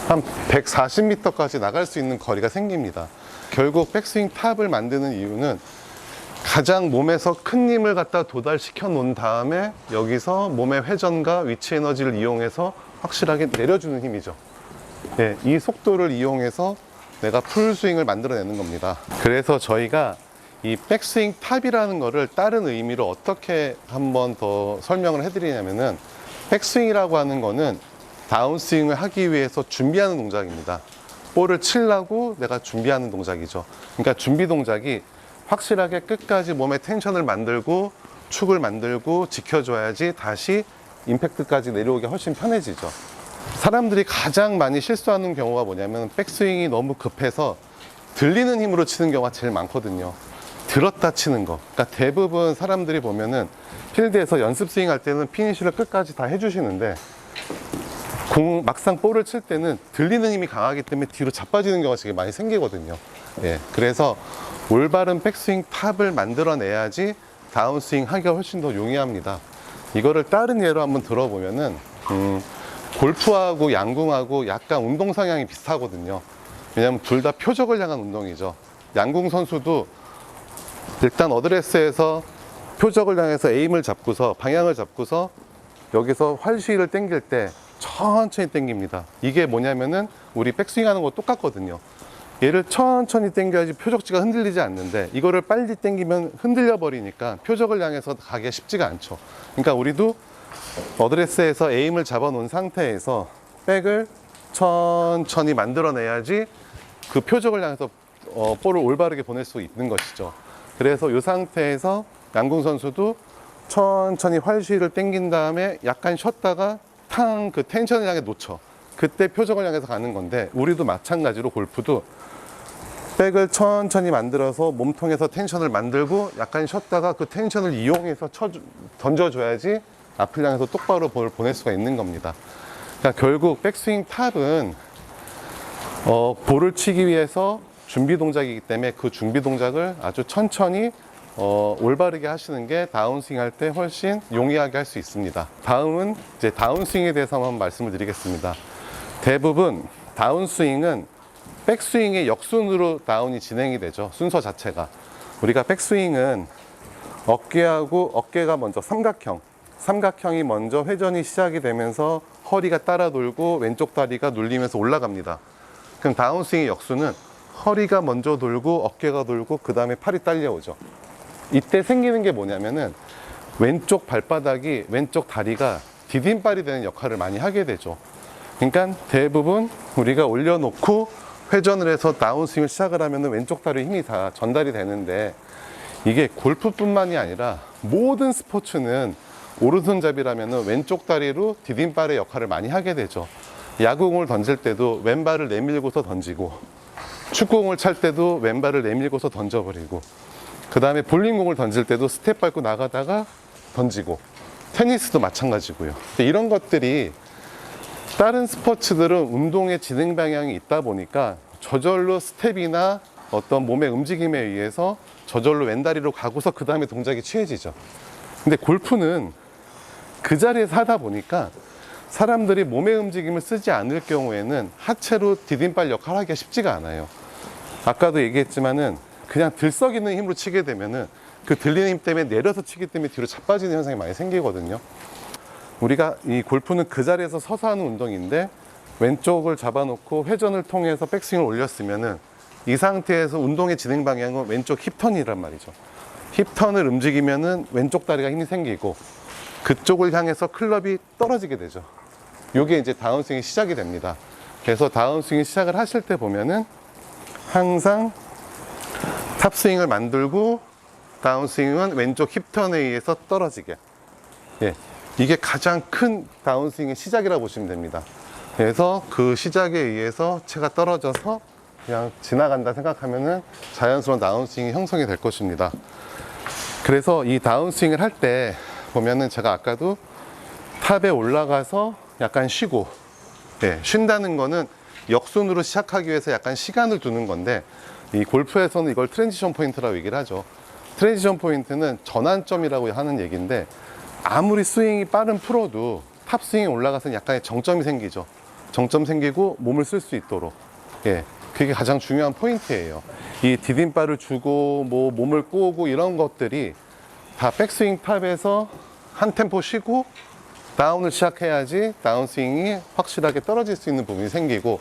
한 140m까지 나갈 수 있는 거리가 생깁니다. 결국 백스윙 탑을 만드는 이유는 가장 몸에서 큰 힘을 갖다 도달시켜 놓은 다음에 여기서 몸의 회전과 위치 에너지를 이용해서 확실하게 내려주는 힘이죠. 이 속도를 이용해서 내가 풀스윙을 만들어내는 겁니다. 그래서 저희가 이 백스윙 탑이라는 거를 다른 의미로 어떻게 한번 더 설명을 해드리냐면은, 백스윙이라고 하는 거는 다운스윙을 하기 위해서 준비하는 동작입니다. 볼을 치려고 내가 준비하는 동작이죠. 그러니까 준비 동작이 확실하게 끝까지 몸에 텐션을 만들고 축을 만들고 지켜줘야지 다시 임팩트까지 내려오기 훨씬 편해지죠. 사람들이 가장 많이 실수하는 경우가 뭐냐면, 백스윙이 너무 급해서 들리는 힘으로 치는 경우가 제일 많거든요. 들었다 치는 거. 그러니까 대부분 사람들이 보면은 필드에서 연습 스윙 할 때는 피니쉬를 끝까지 다 해주시는데, 막상 볼을 칠 때는 들리는 힘이 강하기 때문에 뒤로 자빠지는 경우가 되게 많이 생기거든요. 그래서 올바른 백스윙 탑을 만들어내야지 다운스윙 하기가 훨씬 더 용이합니다. 이거를 다른 예로 한번 들어보면은, 골프하고 양궁하고 약간 운동 성향이 비슷하거든요. 왜냐면 둘 다 표적을 향한 운동이죠. 양궁 선수도 일단 어드레스에서 표적을 향해서 에임을 잡고서, 방향을 잡고서 여기서 활시위를 당길 때 천천히 당깁니다. 이게 뭐냐면은 우리 백스윙 하는 거 똑같거든요. 얘를 천천히 당겨야지 표적지가 흔들리지 않는데, 이거를 빨리 당기면 흔들려 버리니까 표적을 향해서 가기가 쉽지가 않죠. 그러니까 우리도 어드레스에서 에임을 잡아 놓은 상태에서 백을 천천히 만들어내야지 그 표적을 향해서 볼을 올바르게 보낼 수 있는 것이죠. 그래서 이 상태에서 양궁 선수도 천천히 활시위를 당긴 다음에 약간 쉬었다가 탕 그 텐션을 향해 놓쳐. 그때 표적을 향해서 가는 건데, 우리도 마찬가지로 골프도 백을 천천히 만들어서 몸통에서 텐션을 만들고 약간 쉬었다가 그 텐션을 이용해서 던져줘야지 앞을 향해서 똑바로 볼을 보낼 수가 있는 겁니다. 그러니까 결국 백스윙 탑은 볼을 치기 위해서 준비 동작이기 때문에 그 준비 동작을 아주 천천히 올바르게 하시는 게 다운스윙 할 때 훨씬 용이하게 할 수 있습니다. 다음은 이제 다운스윙에 대해서 한번 말씀을 드리겠습니다. 대부분 다운스윙은 백스윙의 역순으로 다운이 진행이 되죠. 순서 자체가. 우리가 백스윙은 어깨가 먼저 삼각형이 먼저 회전이 시작이 되면서 허리가 따라 돌고 왼쪽 다리가 눌리면서 올라갑니다. 그럼 다운스윙의 역순은 허리가 먼저 돌고 어깨가 돌고 그 다음에 팔이 딸려오죠. 이때 생기는 게 뭐냐면은 왼쪽 발바닥이, 왼쪽 다리가 디딤발이 되는 역할을 많이 하게 되죠. 그러니까 대부분 우리가 올려놓고 회전을 해서 다운스윙을 시작을 하면 왼쪽 다리 힘이 다 전달이 되는데, 이게 골프뿐만이 아니라 모든 스포츠는 오른손잡이라면 왼쪽 다리로 디딤발의 역할을 많이 하게 되죠. 야구공을 던질 때도 왼발을 내밀고서 던지고, 축구공을 찰 때도 왼발을 내밀고서 던져버리고, 그 다음에 볼링공을 던질 때도 스텝 밟고 나가다가 던지고, 테니스도 마찬가지고요. 이런 것들이 다른 스포츠들은 운동의 진행 방향이 있다 보니까 저절로 스텝이나 어떤 몸의 움직임에 의해서 저절로 왼다리로 가고서 그 다음에 동작이 취해지죠. 근데 골프는 그 자리에서 하다 보니까 사람들이 몸의 움직임을 쓰지 않을 경우에는 하체로 디딤발 역할을 하기가 쉽지가 않아요. 아까도 얘기했지만은 그냥 들썩이는 힘으로 치게 되면은 그 들리는 힘 때문에 내려서 치기 때문에 뒤로 자빠지는 현상이 많이 생기거든요. 우리가 이 골프는 그 자리에서 서서 하는 운동인데, 왼쪽을 잡아놓고 회전을 통해서 백스윙을 올렸으면은 이 상태에서 운동의 진행 방향은 왼쪽 힙턴이란 말이죠. 힙턴을 움직이면은 왼쪽 다리가 힘이 생기고 그쪽을 향해서 클럽이 떨어지게 되죠. 요게 이제 다운스윙이 시작이 됩니다. 그래서 다운스윙 시작을 하실 때 보면은 항상 탑스윙을 만들고 다운스윙은 왼쪽 힙턴에 의해서 떨어지게. 예, 이게 가장 큰 다운스윙의 시작이라고 보시면 됩니다. 그래서 그 시작에 의해서 채가 떨어져서 그냥 지나간다 생각하면은 자연스러운 다운스윙이 형성이 될 것입니다. 그래서 이 다운스윙을 할 때 보면은 제가 아까도 탑에 올라가서 약간 쉬고, 예, 쉰다는 거는 역순으로 시작하기 위해서 약간 시간을 두는 건데, 이 골프에서는 이걸 트랜지션 포인트라고 얘기를 하죠. 트랜지션 포인트는 전환점이라고 하는 얘기인데, 아무리 스윙이 빠른 프로도 탑 스윙에 올라가서 약간의 정점이 생기죠. 정점 생기고 몸을 쓸 수 있도록. 예, 그게 가장 중요한 포인트예요. 이 디딤발을 주고 뭐 몸을 꼬고 이런 것들이 다 백스윙 탑에서 한 템포 쉬고 다운을 시작해야지 다운스윙이 확실하게 떨어질 수 있는 부분이 생기고,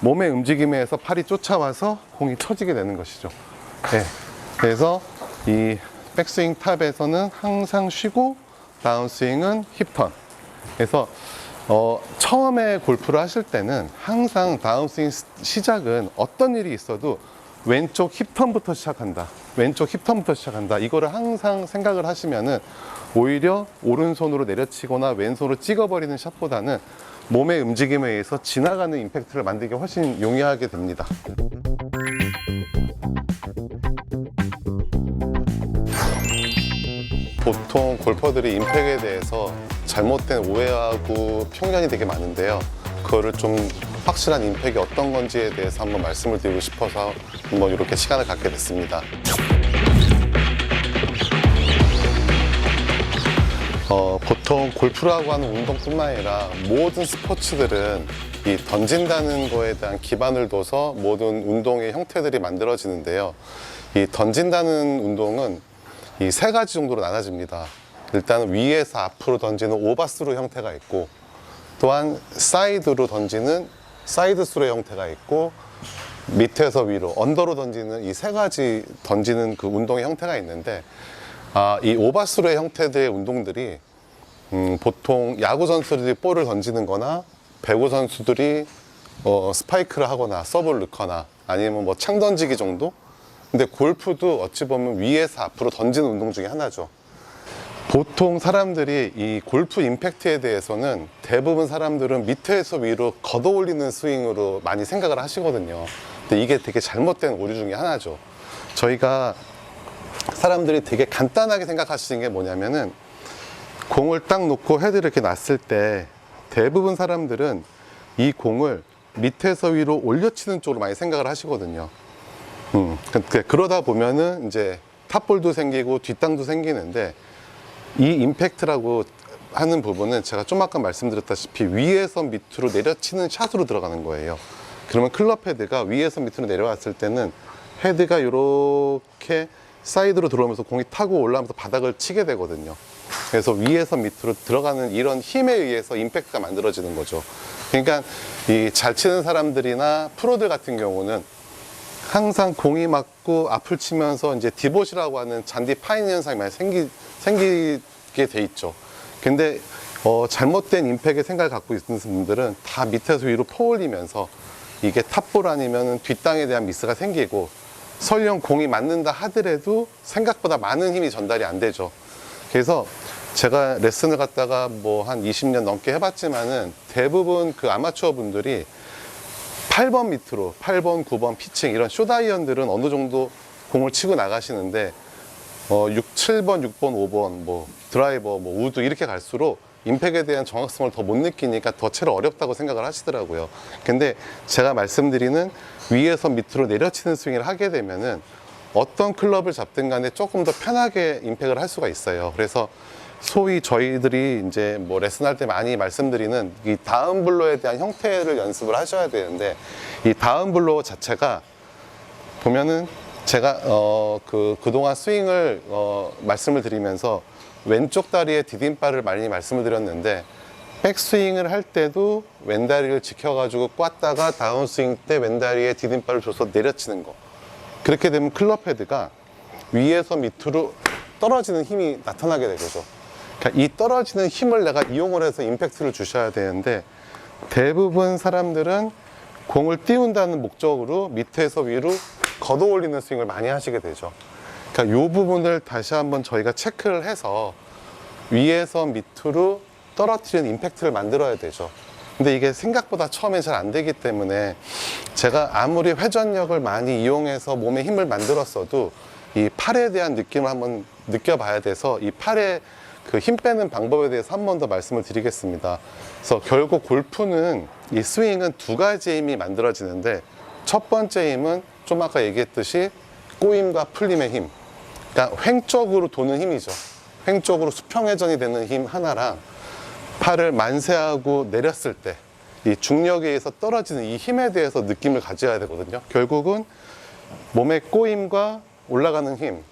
몸의 움직임에 의해서 팔이 쫓아와서 공이 쳐지게 되는 것이죠. 예, 그래서 이 백스윙 탑에서는 항상 쉬고 다운스윙은 힙턴. 그래서 처음에 골프를 하실 때는 항상 다운스윙 시작은 어떤 일이 있어도 왼쪽 힙턴부터 시작한다. 왼쪽 힙턴부터 시작한다. 이거를 항상 생각을 하시면은 오히려 오른손으로 내려치거나 왼손으로 찍어버리는 샷보다는 몸의 움직임에 의해서 지나가는 임팩트를 만들기 훨씬 용이하게 됩니다. 보통 골퍼들이 임팩에 대해서 잘못된 오해하고 편견이 되게 많은데요. 그거를 좀 확실한 임팩이 어떤 건지에 대해서 한번 말씀을 드리고 싶어서 한번 이렇게 시간을 갖게 됐습니다. 보통 골프라고 하는 운동뿐만 아니라 모든 스포츠들은 이 던진다는 거에 대한 기반을 둬서 모든 운동의 형태들이 만들어지는데요. 이 던진다는 운동은 이 세 가지 정도로 나눠집니다. 일단 위에서 앞으로 던지는 오버스루 형태가 있고, 또한 사이드로 던지는 사이드스루의 형태가 있고, 밑에서 위로 언더로 던지는 이 세 가지 던지는 그 운동의 형태가 있는데, 이 오버스루의 형태들의 운동들이 보통 야구 선수들이 볼을 던지는 거나 배구 선수들이 스파이크를 하거나 서브를 넣거나 아니면 뭐 창 던지기 정도? 근데 골프도 어찌 보면 위에서 앞으로 던지는 운동 중에 하나죠. 보통 사람들이 이 골프 임팩트에 대해서는 대부분 사람들은 밑에서 위로 걷어 올리는 스윙으로 많이 생각을 하시거든요. 근데 이게 되게 잘못된 오류 중에 하나죠. 저희가 사람들이 되게 간단하게 생각하시는 게 뭐냐면은, 공을 딱 놓고 헤드를 이렇게 놨을 때 대부분 사람들은 이 공을 밑에서 위로 올려치는 쪽으로 많이 생각을 하시거든요. 그러다 보면은 이제 탑볼도 생기고 뒷땅도 생기는데, 이 임팩트라고 하는 부분은 제가 좀 아까 말씀드렸다시피 위에서 밑으로 내려치는 샷으로 들어가는 거예요. 그러면 클럽 헤드가 위에서 밑으로 내려왔을 때는 헤드가 이렇게 사이드로 들어오면서 공이 타고 올라오면서 바닥을 치게 되거든요. 그래서 위에서 밑으로 들어가는 이런 힘에 의해서 임팩트가 만들어지는 거죠. 그러니까 이 잘 치는 사람들이나 프로들 같은 경우는 항상 공이 맞고 앞을 치면서 이제 디봇이라고 하는 잔디 파이는 현상이 많이 생기게 돼 있죠. 근데 잘못된 임팩의 생각을 갖고 있는 분들은 다 밑에서 위로 퍼올리면서 이게 탑볼 아니면 뒷땅에 대한 미스가 생기고, 설령 공이 맞는다 하더라도 생각보다 많은 힘이 전달이 안 되죠. 그래서 제가 레슨을 갖다가 뭐 한 20년 넘게 해봤지만은 대부분 그 아마추어 분들이 8번 밑으로 8번, 9번 피칭 이런 숏아이언들은 어느 정도 공을 치고 나가시는데 7번, 6번, 5번 뭐 드라이버, 뭐 우드 이렇게 갈수록 임팩에 대한 정확성을 더 못 느끼니까 더 채로 어렵다고 생각을 하시더라고요. 근데 제가 말씀드리는 위에서 밑으로 내려치는 스윙을 하게 되면은 어떤 클럽을 잡든 간에 조금 더 편하게 임팩을 할 수가 있어요. 그래서 소위 저희들이 이제 뭐 레슨할 때 많이 말씀드리는 이 다운 블로에 대한 형태를 연습을 하셔야 되는데, 이 다운 블로 자체가 보면은 제가 그동안 스윙을 말씀을 드리면서 왼쪽 다리에 디딤발을 많이 말씀을 드렸는데, 백스윙을 할 때도 왼다리를 지켜가지고 꽂다가 다운스윙 때 왼다리에 디딤발을 줘서 내려치는 거. 그렇게 되면 클럽 헤드가 위에서 밑으로 떨어지는 힘이 나타나게 되죠. 그러니까 이 떨어지는 힘을 내가 이용을 해서 임팩트를 주셔야 되는데, 대부분 사람들은 공을 띄운다는 목적으로 밑에서 위로 걷어 올리는 스윙을 많이 하시게 되죠. 그러니까 이 부분을 다시 한번 저희가 체크를 해서 위에서 밑으로 떨어뜨리는 임팩트를 만들어야 되죠. 근데 이게 생각보다 처음에 잘 안 되기 때문에 제가 아무리 회전력을 많이 이용해서 몸에 힘을 만들었어도 이 팔에 대한 느낌을 한번 느껴봐야 돼서, 이 팔에 그 힘 빼는 방법에 대해서 한 번 더 말씀을 드리겠습니다. 그래서 결국 골프는 이 스윙은 두 가지 힘이 만들어지는데, 첫 번째 힘은 좀 아까 얘기했듯이 꼬임과 풀림의 힘, 그러니까 횡쪽으로 도는 힘이죠. 횡쪽으로 수평 회전이 되는 힘 하나랑, 팔을 만세하고 내렸을 때 이 중력에 의해서 떨어지는 이 힘에 대해서 느낌을 가져야 되거든요. 결국은 몸의 꼬임과 올라가는 힘,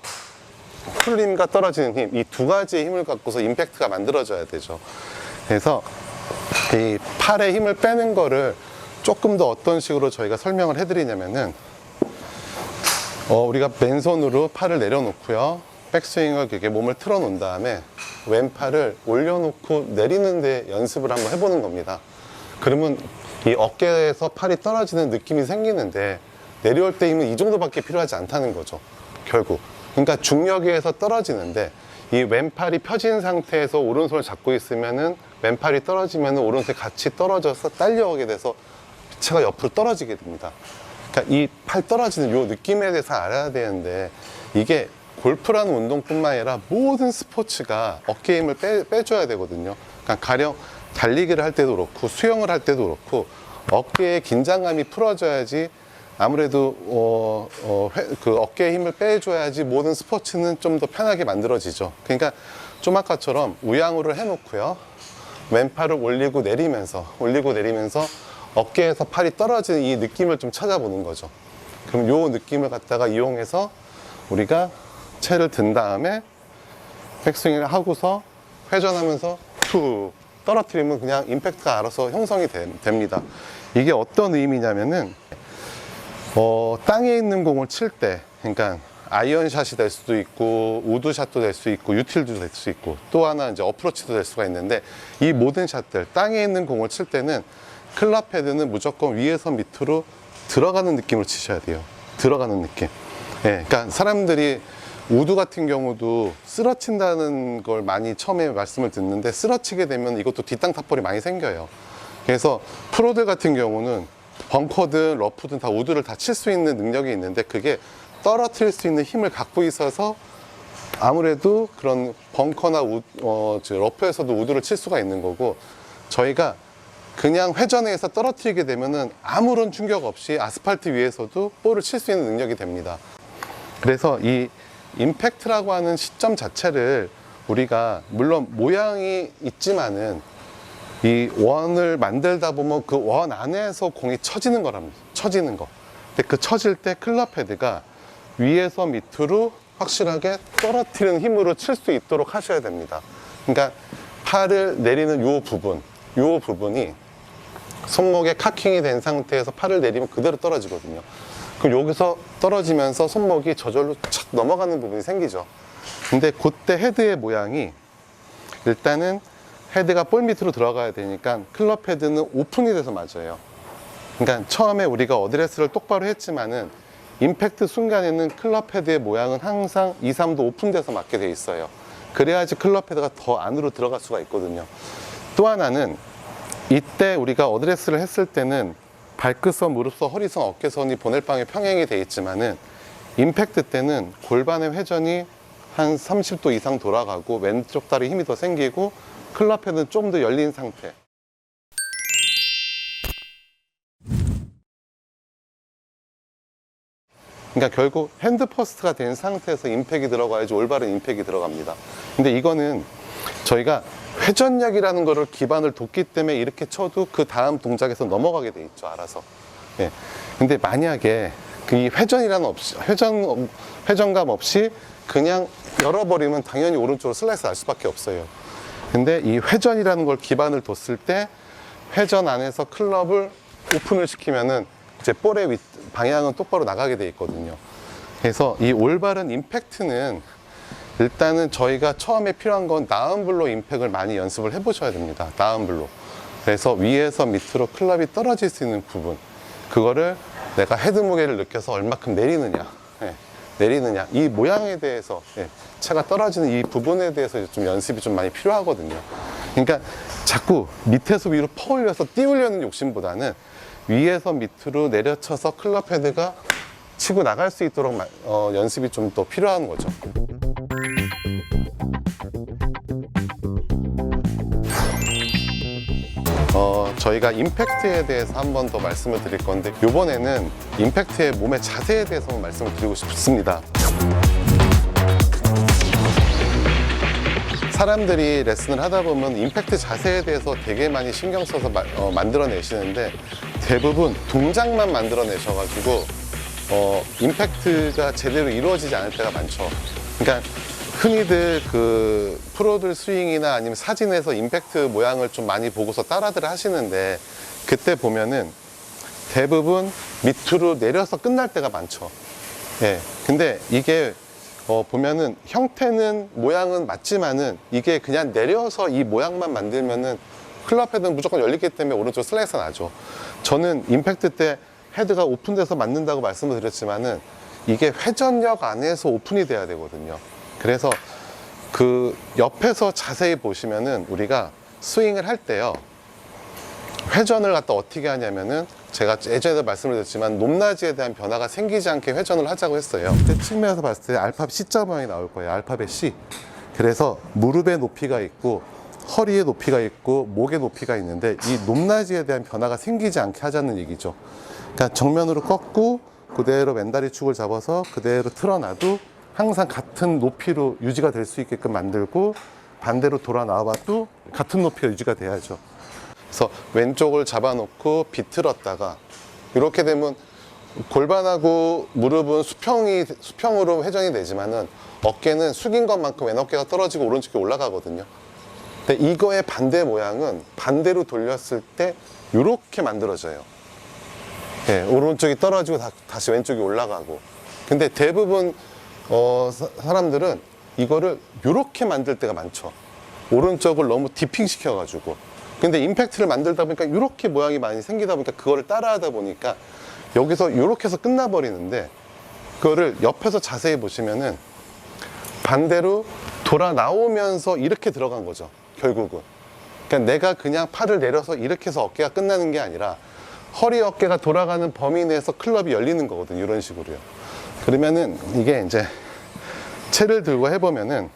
풀림과 떨어지는 힘, 이 두 가지의 힘을 갖고서 임팩트가 만들어져야 되죠. 그래서 이 팔의 힘을 빼는 거를 조금 더 어떤 식으로 저희가 설명을 해드리냐면은, 우리가 맨손으로 팔을 내려놓고요, 백스윙을 이렇게 몸을 틀어 놓은 다음에 왼팔을 올려놓고 내리는데 연습을 한번 해보는 겁니다. 그러면 이 어깨에서 팔이 떨어지는 느낌이 생기는데, 내려올 때 힘은 이 정도밖에 필요하지 않다는 거죠, 결국. 그러니까 중력에 의해서 떨어지는데, 이 왼팔이 펴진 상태에서 오른손을 잡고 있으면은 왼팔이 떨어지면 오른손이 같이 떨어져서 딸려오게 돼서 체가 옆으로 떨어지게 됩니다. 그러니까 이 팔 떨어지는 요 느낌에 대해서 알아야 되는데, 이게 골프라는 운동뿐만 아니라 모든 스포츠가 어깨 힘을 빼줘야 되거든요. 그러니까 가령 달리기를 할 때도 그렇고 수영을 할 때도 그렇고 어깨의 긴장감이 풀어져야지, 아무래도 그 어깨의 힘을 빼줘야지 모든 스포츠는 좀 더 편하게 만들어지죠. 그러니까 좀 아까처럼 우양우를 해놓고요, 왼팔을 올리고 내리면서 어깨에서 팔이 떨어지는 이 느낌을 좀 찾아보는 거죠. 그럼 요 느낌을 갖다가 이용해서 우리가 채를 든 다음에 백스윙을 하고서 회전하면서 툭 떨어뜨리면 그냥 임팩트가 알아서 형성이 됩니다. 이게 어떤 의미냐면은 땅에 있는 공을 칠 때, 그러니까 아이언샷이 될 수도 있고 우드샷도 될 수 있고 유틸도 될 수 있고, 또 하나 이제 어프로치도 될 수가 있는데, 이 모든 샷들 땅에 있는 공을 칠 때는 클럽 헤드는 무조건 위에서 밑으로 들어가는 느낌으로 치셔야 돼요. 들어가는 느낌. 예, 그러니까 사람들이 우드 같은 경우도 쓰러친다는 걸 많이 처음에 말씀을 듣는데, 쓰러치게 되면 이것도 뒷땅 탑볼이 많이 생겨요. 그래서 프로들 같은 경우는 벙커든 러프든 다 우드를 다 칠 수 있는 능력이 있는데, 그게 떨어뜨릴 수 있는 힘을 갖고 있어서 아무래도 그런 벙커나 러프에서도 우드를 칠 수가 있는 거고, 저희가 그냥 회전해서 떨어뜨리게 되면은 아무런 충격 없이 아스팔트 위에서도 볼을 칠 수 있는 능력이 됩니다. 그래서 이 임팩트라고 하는 시점 자체를 우리가, 물론 모양이 있지만은 이 원을 만들다 보면 그 원 안에서 공이 쳐지는 거랍니다. 쳐지는 거. 근데 그 쳐질 때 클럽 헤드가 위에서 밑으로 확실하게 떨어뜨리는 힘으로 칠 수 있도록 하셔야 됩니다. 그러니까 팔을 내리는 요 부분이 손목에 카킹이 된 상태에서 팔을 내리면 그대로 떨어지거든요. 그럼 여기서 떨어지면서 손목이 저절로 착 넘어가는 부분이 생기죠. 근데 그때 헤드의 모양이, 일단은 헤드가 볼 밑으로 들어가야 되니까 클럽 헤드는 오픈이 돼서 맞아요. 그러니까 처음에 우리가 어드레스를 똑바로 했지만은 임팩트 순간에는 클럽 헤드의 모양은 항상 2, 3도 오픈돼서 맞게 돼 있어요. 그래야지 클럽 헤드가 더 안으로 들어갈 수가 있거든요. 또 하나는 이때 우리가 어드레스를 했을 때는 발끝선, 무릎선, 허리선, 어깨선이 보낼 방에 평행이 돼 있지만은 임팩트 때는 골반의 회전이 한 30도 이상 돌아가고 왼쪽 다리 힘이 더 생기고 클럽 헤드는 좀 더 열린 상태. 그러니까 결국 핸드 퍼스트가 된 상태에서 임팩이 들어가야지 올바른 임팩이 들어갑니다. 근데 이거는 저희가 회전력이라는 거를 기반을 뒀기 때문에 이렇게 쳐도 그 다음 동작에서 넘어가게 돼 있죠, 알아서. 예. 근데 만약에 이 회전감 없이 그냥 열어버리면 당연히 오른쪽으로 슬라이스 날 수밖에 없어요. 근데 이 회전이라는 걸 기반을 뒀을 때 회전 안에서 클럽을 오픈을 시키면은 이제 볼의 방향은 똑바로 나가게 돼 있거든요. 그래서 이 올바른 임팩트는 일단은 저희가 처음에 필요한 건 다운블로 임팩을 많이 연습을 해 보셔야 됩니다. 다운블로. 그래서 위에서 밑으로 클럽이 떨어질 수 있는 부분, 그거를 내가 헤드 무게를 느껴서 얼마큼 내리느냐, 내리느냐, 이 모양에 대해서, 차가 떨어지는 이 부분에 대해서 좀 연습이 좀 많이 필요하거든요. 그러니까 자꾸 밑에서 위로 퍼올려서 띄우려는 욕심보다는 위에서 밑으로 내려쳐서 클럽 헤드가 치고 나갈 수 있도록 연습이 좀 더 필요한 거죠. 저희가 임팩트에 대해서 한 번 더 말씀을 드릴 건데, 이번에는 임팩트의 몸의 자세에 대해서 말씀을 드리고 싶습니다. 사람들이 레슨을 하다 보면 임팩트 자세에 대해서 되게 많이 신경 써서 만들어내시는데, 대부분 동작만 만들어내셔가지고 임팩트가 제대로 이루어지지 않을 때가 많죠. 그러니까 흔히들 그 프로들 스윙이나 아니면 사진에서 임팩트 모양을 좀 많이 보고서 따라들 하시는데, 그때 보면은 대부분 밑으로 내려서 끝날 때가 많죠. 예. 근데 이게 보면은 형태는 모양은 맞지만은 이게 그냥 내려서 이 모양만 만들면은 클럽 헤드는 무조건 열리기 때문에 오른쪽 슬라이스 나죠. 저는 임팩트 때 헤드가 오픈돼서 맞는다고 말씀을 드렸지만은 이게 회전력 안에서 오픈이 돼야 되거든요. 그래서 그 옆에서 자세히 보시면은 우리가 스윙을 할 때요, 회전을 갖다 어떻게 하냐면은, 제가 예전에도 말씀을 드렸지만 높낮이에 대한 변화가 생기지 않게 회전을 하자고 했어요. 측면에서 봤을 때 알파벳 C자 모양이 나올 거예요. 알파벳 C. 그래서 무릎의 높이가 있고 허리의 높이가 있고 목의 높이가 있는데, 이 높낮이에 대한 변화가 생기지 않게 하자는 얘기죠. 그러니까 정면으로 꺾고 그대로 왼다리 축을 잡아서 그대로 틀어놔도 항상 같은 높이로 유지가 될 수 있게끔 만들고, 반대로 돌아 나와봐도 같은 높이가 유지가 돼야죠. 그래서 왼쪽을 잡아놓고 비틀었다가 이렇게 되면 골반하고 무릎은 수평으로 회전이 되지만은 어깨는 숙인 것만큼 왼 어깨가 떨어지고 오른쪽이 올라가거든요. 근데 이거의 반대 모양은 반대로 돌렸을 때 이렇게 만들어져요. 예, 오른쪽이 떨어지고 다시 왼쪽이 올라가고. 근데 대부분 사람들은 이거를 이렇게 만들 때가 많죠. 오른쪽을 너무 디핑 시켜가지고. 근데 임팩트를 만들다 보니까 이렇게 모양이 많이 생기다 보니까 그거를 따라하다 보니까 여기서 이렇게 해서 끝나버리는데, 그거를 옆에서 자세히 보시면은 반대로 돌아 나오면서 이렇게 들어간 거죠, 결국은. 그러니까 내가 그냥 팔을 내려서 이렇게 해서 어깨가 끝나는 게 아니라 허리 어깨가 돌아가는 범위 내에서 클럽이 열리는 거거든요, 이런 식으로요. 그러면은 이게 이제 채를 들고 해보면은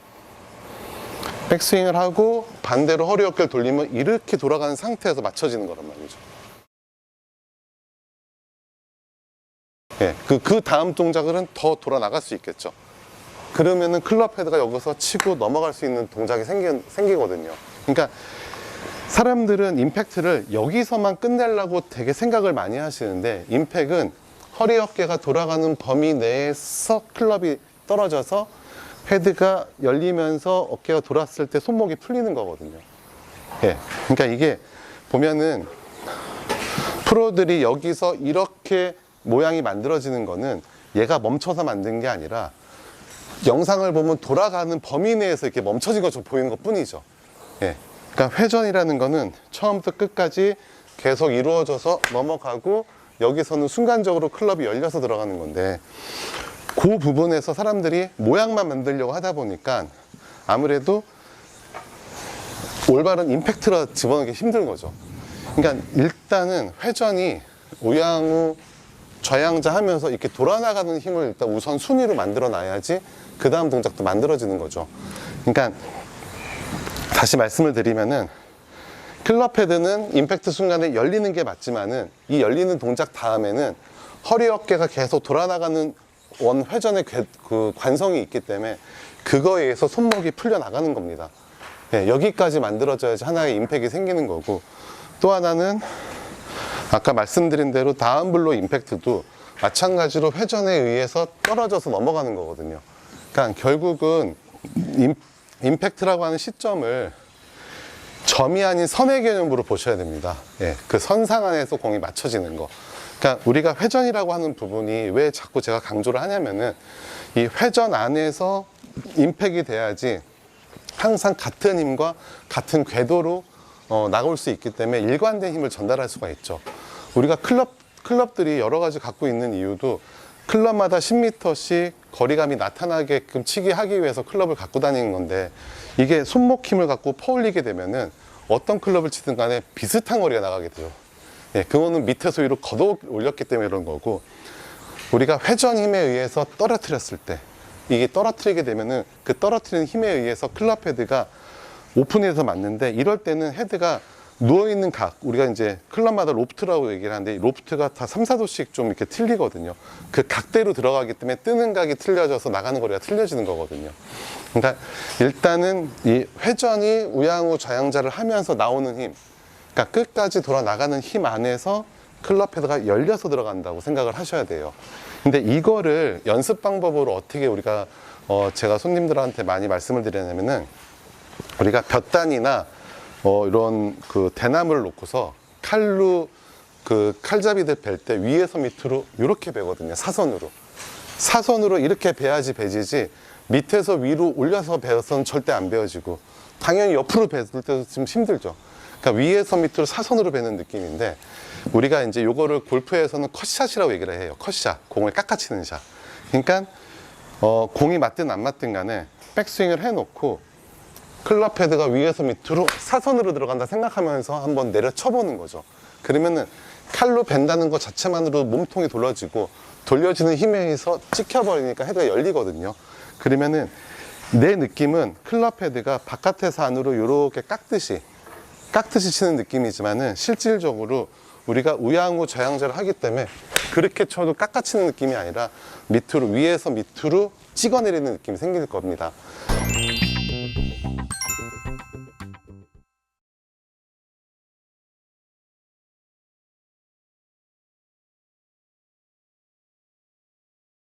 백스윙을 하고 반대로 허리 어깨를 돌리면 이렇게 돌아가는 상태에서 맞춰지는 거란 말이죠. 예, 그 다음 동작은 더 돌아 나갈 수 있겠죠. 그러면은 클럽 헤드가 여기서 치고 넘어갈 수 있는 동작이 생기거든요. 그러니까 사람들은 임팩트를 여기서만 끝내려고 되게 생각을 많이 하시는데, 임팩은 허리 어깨가 돌아가는 범위 내에서 클럽이 떨어져서 헤드가 열리면서 어깨가 돌았을 때 손목이 풀리는 거거든요. 예. 그러니까 이게 보면은 프로들이 여기서 이렇게 모양이 만들어지는 거는 얘가 멈춰서 만든 게 아니라 영상을 보면 돌아가는 범위 내에서 이렇게 멈춰진 것처럼 보이는 것 뿐이죠. 예. 그러니까 회전이라는 거는 처음부터 끝까지 계속 이루어져서 넘어가고 여기서는 순간적으로 클럽이 열려서 들어가는 건데 그 부분에서 사람들이 모양만 만들려고 하다 보니까 아무래도 올바른 임팩트로 집어넣기 힘든 거죠. 그러니까 일단은 회전이 우양우 좌양자 하면서 이렇게 돌아나가는 힘을 일단 우선 순위로 만들어 놔야지 그 다음 동작도 만들어지는 거죠. 그러니까 다시 말씀을 드리면은 클럽 헤드는 임팩트 순간에 열리는 게 맞지만은 이 열리는 동작 다음에는 허리 어깨가 계속 돌아나가는 원 회전의 그 관성이 있기 때문에 그거에 의해서 손목이 풀려 나가는 겁니다. 네, 여기까지 만들어져야지 하나의 임팩이 생기는 거고, 또 하나는 아까 말씀드린 대로 다운블로 임팩트도 마찬가지로 회전에 의해서 떨어져서 넘어가는 거거든요. 그러니까 결국은 임팩트라고 하는 시점을 점이 아닌 선의 개념으로 보셔야 됩니다. 예, 그 선상 안에서 공이 맞춰지는 거. 그러니까 우리가 회전이라고 하는 부분이 왜 자꾸 제가 강조를 하냐면은 이 회전 안에서 임팩이 돼야지 항상 같은 힘과 같은 궤도로 나올 수 있기 때문에 일관된 힘을 전달할 수가 있죠. 우리가 클럽들이 여러 가지 갖고 있는 이유도 클럽마다 10m씩 거리감이 나타나게끔 치기 하기 위해서 클럽을 갖고 다니는 건데, 이게 손목 힘을 갖고 퍼올리게 되면은 어떤 클럽을 치든 간에 비슷한 거리가 나가게 돼요. 예, 그거는 밑에서 위로 걷어 올렸기 때문에 그런 거고, 우리가 회전 힘에 의해서 떨어뜨렸을 때, 이게 떨어뜨리게 되면은 그 떨어뜨리는 힘에 의해서 클럽 헤드가 오픈해서 맞는데, 이럴 때는 헤드가 누워있는 각, 우리가 이제 클럽마다 로프트라고 얘기를 하는데, 로프트가 다 3, 4도씩 좀 이렇게 틀리거든요. 그 각대로 들어가기 때문에 뜨는 각이 틀려져서 나가는 거리가 틀려지는 거거든요. 그러니까 일단은 이 회전이 우양우 좌양자를 하면서 나오는 힘, 그러니까 끝까지 돌아 나가는 힘 안에서 클럽 헤드가 열려서 들어간다고 생각을 하셔야 돼요. 근데 이거를 연습 방법으로 어떻게 우리가 제가 손님들한테 많이 말씀을 드리냐면은, 우리가 볕단이나 이런 그 대나무를 놓고서 칼로 그 칼잡이들 벨 때 위에서 밑으로 이렇게 베거든요. 사선으로 이렇게 베야지 베지지, 밑에서 위로 올려서 베어서는 절대 안 베어지고, 당연히 옆으로 베을 때도 좀 힘들죠. 그러니까 위에서 밑으로 사선으로 베는 느낌인데, 우리가 이제 요거를 골프에서는 컷샷이라고 얘기를 해요. 컷샷, 공을 깎아치는 샷. 그러니까 공이 맞든 안 맞든 간에 백스윙을 해놓고 클럽 헤드가 위에서 밑으로 사선으로 들어간다 생각하면서 한번 내려쳐보는 거죠. 그러면은 칼로 벤다는 것 자체만으로 몸통이 돌려지는 힘에 의해서 찍혀버리니까 헤드가 열리거든요. 그러면은 내 느낌은 클럽 헤드가 바깥에서 안으로 이렇게 깎듯이 치는 느낌이지만은, 실질적으로 우리가 우양우 좌양자를 하기 때문에 그렇게 쳐도 깎아치는 느낌이 아니라 위에서 밑으로 찍어내리는 느낌이 생길 겁니다.